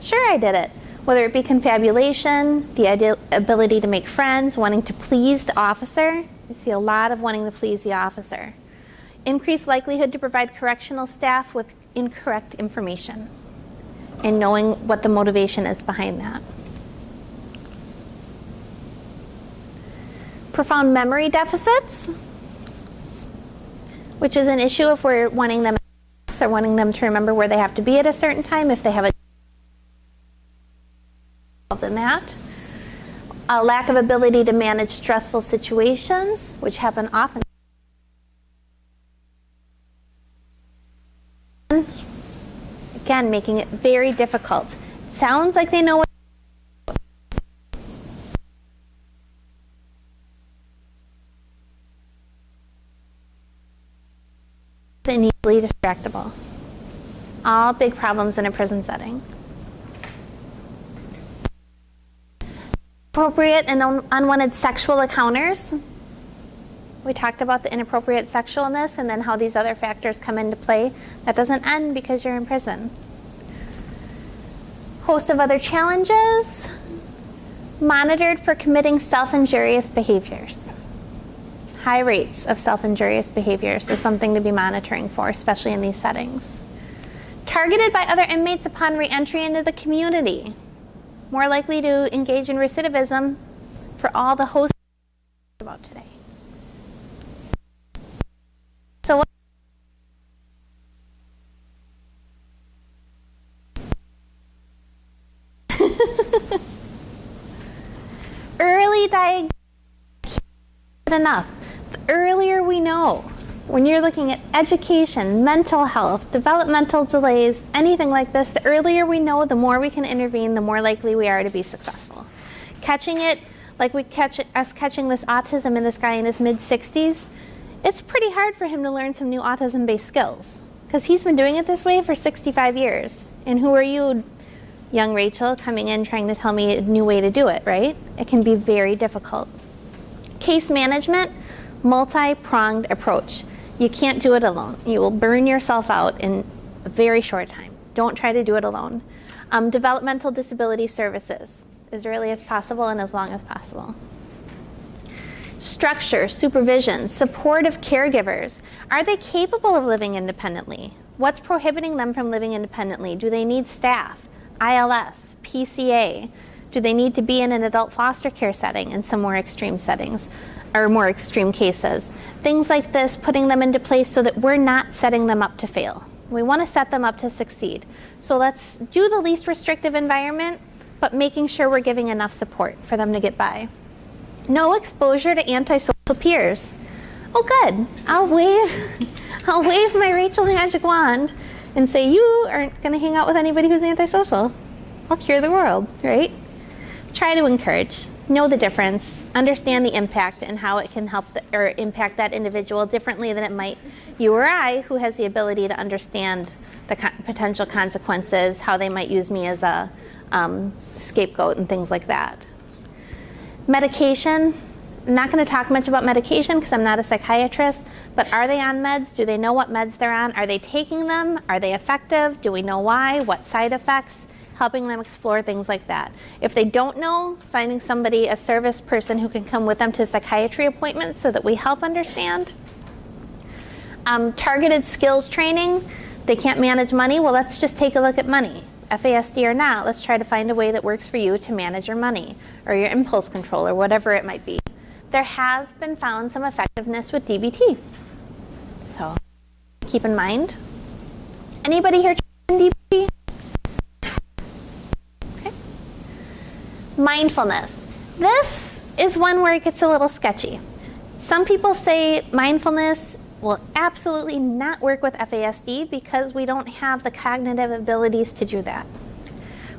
[SPEAKER 1] Sure, I did it. Whether it be confabulation, the ability to make friends, wanting to please the officer. I see a lot of wanting to please the officer. Increased likelihood to provide correctional staff with incorrect information, and knowing what the motivation is behind that. Profound memory deficits, which is an issue if we're wanting them to remember where they have to be at a certain time, if they have in that. A lack of ability to manage stressful situations, which happen often. Again, making it very difficult. Sounds like they know what and easily distractible. All big problems in a prison setting. Appropriate and unwanted sexual encounters. We talked about the inappropriate sexualness and then how these other factors come into play. That doesn't end because you're in prison. Host of other challenges. Monitored for committing self-injurious behaviors. High rates of self-injurious behavior, so something to be monitoring for, especially in these settings. Targeted by other inmates upon re-entry into the community. More likely to engage in recidivism for all the hosts about today. So early diagnosis enough. The earlier we know, when you're looking at education, mental health, developmental delays, anything like this, the earlier we know, the more we can intervene, the more likely we are to be successful. Catching it, like we catch us catching this autism in this guy in his mid-60s, it's pretty hard for him to learn some new autism-based skills, because he's been doing it this way for 65 years. And who are you, young Rachel, coming in trying to tell me a new way to do it, right? It can be very difficult. Case management, multi-pronged approach. You can't do it alone. You will burn yourself out in a very short time. Don't try to do it alone. Developmental disability services. as early as possible and as long as possible. Structure, supervision, supportive caregivers. Are they capable of living independently? What's prohibiting them from living independently? Do they need staff, ILS, PCA? Do they need to be in an adult foster care setting in some more extreme settings or more extreme cases? Things like this, putting them into place so that we're not setting them up to fail. We want to set them up to succeed. So let's do the least restrictive environment, but making sure we're giving enough support for them to get by. No exposure to antisocial peers. Oh good, I'll wave my Rachel magic wand and say, you aren't gonna hang out with anybody who's antisocial. I'll cure the world, right? Try to encourage, know the difference, understand the impact and how it can help or impact that individual differently than it might you or I, who has the ability to understand the potential consequences, how they might use me as a scapegoat and things like that. Medication, I'm not going to talk much about medication because I'm not a psychiatrist, but are they on meds? Do they know what meds they're on? Are they taking them? Are they effective? Do we know why? What side effects? Helping them explore things like that. If they don't know, finding somebody, a service person who can come with them to psychiatry appointments so that we help understand. Targeted skills training, they can't manage money, well let's just take a look at money. FASD or not, let's try to find a way that works for you to manage your money or your impulse control or whatever it might be. There has been found some effectiveness with DBT. So keep in mind. Anybody here trying DBT? Okay. Mindfulness. This is one where it gets a little sketchy. Some people say mindfulness will absolutely not work with FASD because we don't have the cognitive abilities to do that.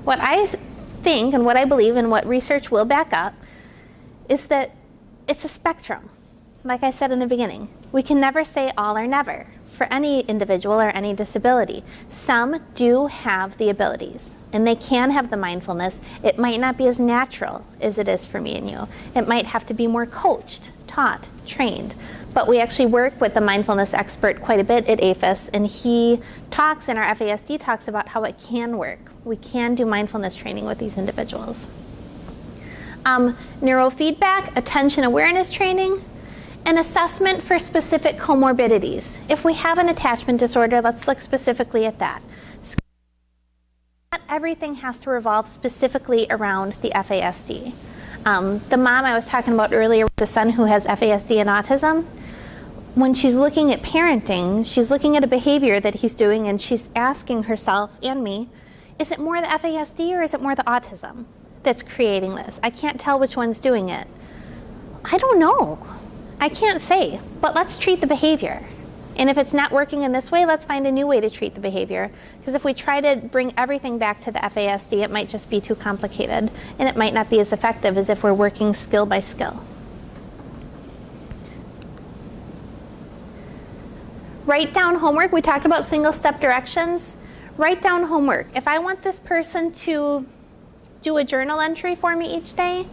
[SPEAKER 1] What I think and what I believe and what research will back up is that it's a spectrum. Like I said in the beginning, we can never say all or never for any individual or any disability. Some do have the abilities and they can have the mindfulness. It might not be as natural as it is for me and you. It might have to be more coached, taught, trained. But we actually work with the mindfulness expert quite a bit at APHIS, and he talks in our FASD talks about how it can work. We can do mindfulness training with these individuals. Neurofeedback, attention awareness training, and assessment for specific comorbidities. If we have an attachment disorder, let's look specifically at that. Not everything has to revolve specifically around the FASD. The mom I was talking about earlier with the son who has FASD and autism, when she's looking at parenting, she's looking at a behavior that he's doing and she's asking herself and me, is it more the FASD or is it more the autism that's creating this? I can't tell which one's doing it. I don't know. I can't say, but let's treat the behavior. And if it's not working in this way, let's find a new way to treat the behavior. Because if we try to bring everything back to the FASD, it might just be too complicated and it might not be as effective as if we're working skill by skill. Write down homework. We talked about single step directions. Write down homework. If I want this person to do a journal entry for me each day,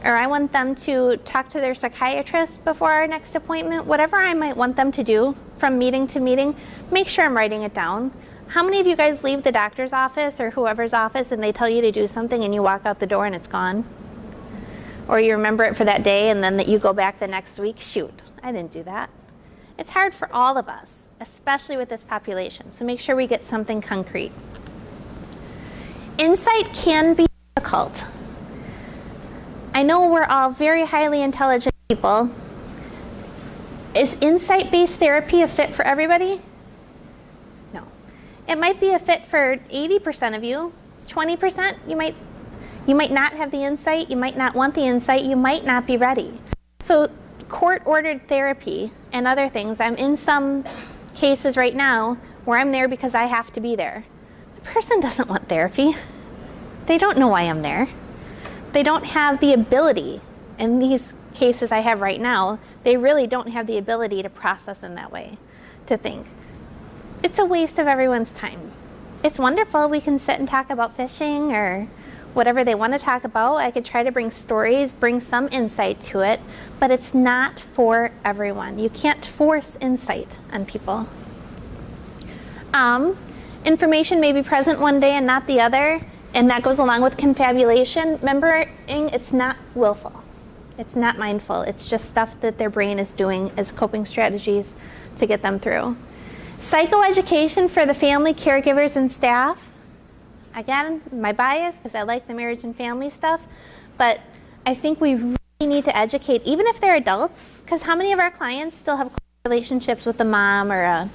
[SPEAKER 1] or I want them to talk to their psychiatrist before our next appointment, whatever I might want them to do from meeting to meeting, make sure I'm writing it down. How many of you guys leave the doctor's office or whoever's office and they tell you to do something and you walk out the door and it's gone? Or you remember it for that day and then that you go back the next week, shoot, I didn't do that. It's hard for all of us, especially with this population, so make sure we get something concrete. Insight can be difficult. I know we're all very highly intelligent people. Is insight-based therapy a fit for everybody? No. It might be a fit for 80% of you. 20%, you might not have the insight, you might not want the insight, you might not be ready. So court-ordered therapy and other things, I'm in some cases right now where I'm there because I have to be there. The person doesn't want therapy. They don't know why I'm there. They don't have the ability. In these cases I have right now, they really don't have the ability to process in that way, to think. It's a waste of everyone's time. It's wonderful. We can sit and talk about fishing or whatever they want to talk about. I could try to bring stories, bring some insight to it, but it's not for everyone. You can't force insight on people. Information may be present one day and not the other, And that goes along with confabulation. Remembering it's not willful. It's not mindful. It's just stuff that their brain is doing as coping strategies to get them through. Psychoeducation for the family, caregivers, and staff. Again, my bias, because I like the marriage and family stuff, but I think we really need to educate, even if they're adults, because how many of our clients still have relationships with a mom or a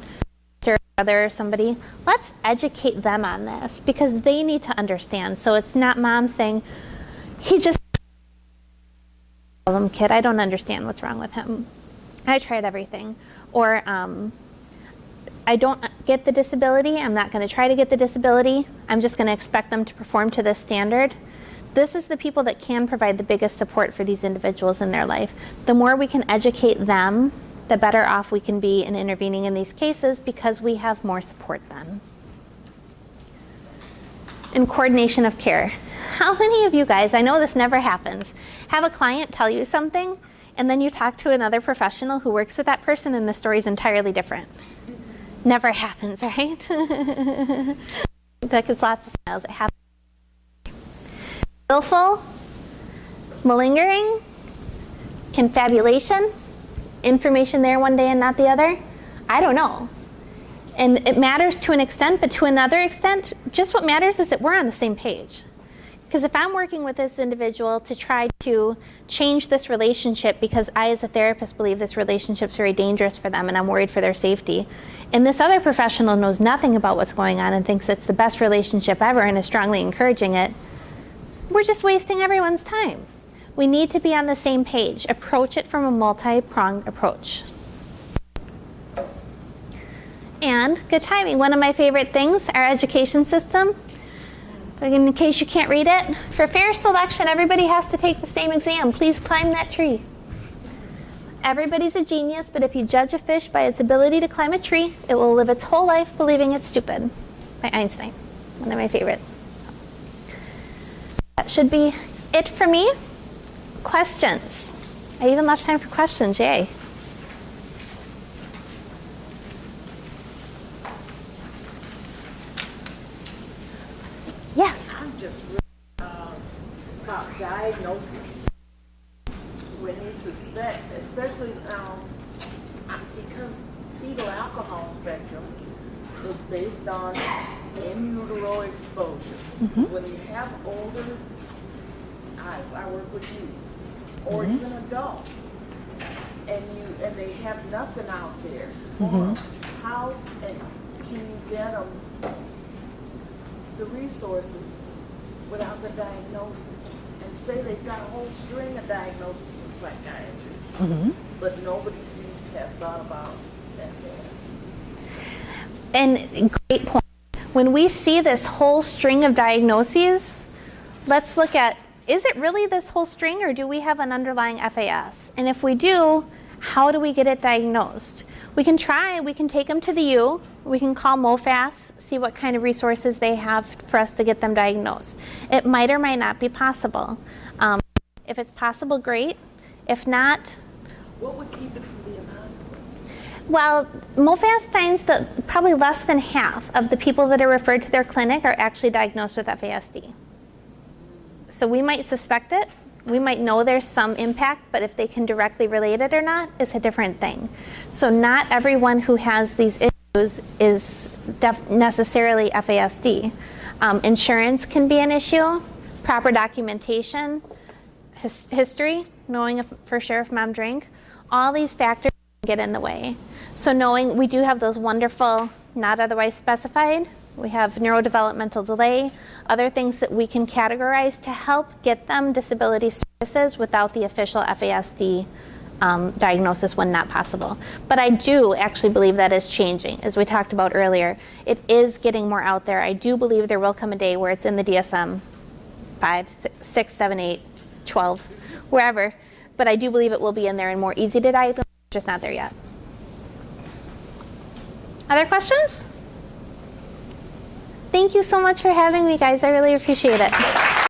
[SPEAKER 1] sister or brother or somebody? Let's educate them on this, because they need to understand. So it's not mom saying, he just kid, I don't understand what's wrong with him. I tried everything. Or I don't get the disability. I'm not going to try to get the disability. I'm just going to expect them to perform to this standard. This is the people that can provide the biggest support for these individuals in their life. The more we can educate them, the better off we can be in intervening in these cases, because we have more support then. And coordination of care. How many of you guys, I know this never happens, have a client tell you something and then you talk to another professional who works with that person and the story's entirely different? Never happens, right? That gets lots of smiles. It happens. Willful, malingering, confabulation, information there one day and not the other. I don't know. And it matters to an extent, but to another extent, just what matters is that we're on the same page. Because if I'm working with this individual to try to change this relationship because I as a therapist believe this relationship's very dangerous for them and I'm worried for their safety, and this other professional knows nothing about what's going on and thinks it's the best relationship ever and is strongly encouraging it, we're just wasting everyone's time. We need to be on the same page. Approach it from a multi-pronged approach. And good timing. One of my favorite things, our education system. In case you can't read it, for fair selection, everybody has to take the same exam. Please climb that tree. Everybody's a genius, but if you judge a fish by its ability to climb a tree, it will live its whole life believing it's stupid. By Einstein, one of my favorites. That should be it for me. Questions? I even left time for questions, yay. Yes.
[SPEAKER 6] I'm just really about diagnosis. When you suspect, especially because fetal alcohol spectrum is based on in utero exposure. When you have older, I work with youth or even adults, and they have nothing out there for them. How can you get them the resources without the diagnosis? And say they've got a whole string of diagnoses in psychiatry, but nobody seems to have thought about FAS.
[SPEAKER 1] And great point. When we see this whole string of diagnoses, let's look at, is it really this whole string, or do we have an underlying FAS? And if we do, how do we get it diagnosed? We can take them to the U, we can call MOFAS, see what kind of resources they have for us to get them diagnosed. It might or might not be possible. If it's possible, great. If not,
[SPEAKER 6] what would keep it from being possible?
[SPEAKER 1] well, MOFAS finds that probably less than half of the people that are referred to their clinic are actually diagnosed with FASD. So we might suspect it, we might know there's some impact, but if they can directly relate it or not is a different thing. So not everyone who has these issues is necessarily FASD. Insurance can be an issue, proper documentation, history, knowing for sure if mom drank, all these factors get in the way. So knowing we do have those wonderful, not otherwise specified, we have neurodevelopmental delay, other things that we can categorize to help get them disability services without the official FASD diagnosis when not possible. But I do actually believe that is changing. As we talked about earlier, it is getting more out there. I do believe there will come a day where it's in the DSM 5, 6, 7, 8, 12, wherever. But I do believe it will be in there and more easy to diagnose, just not there yet. Other questions? Thank you so much for having me, guys. I really appreciate it.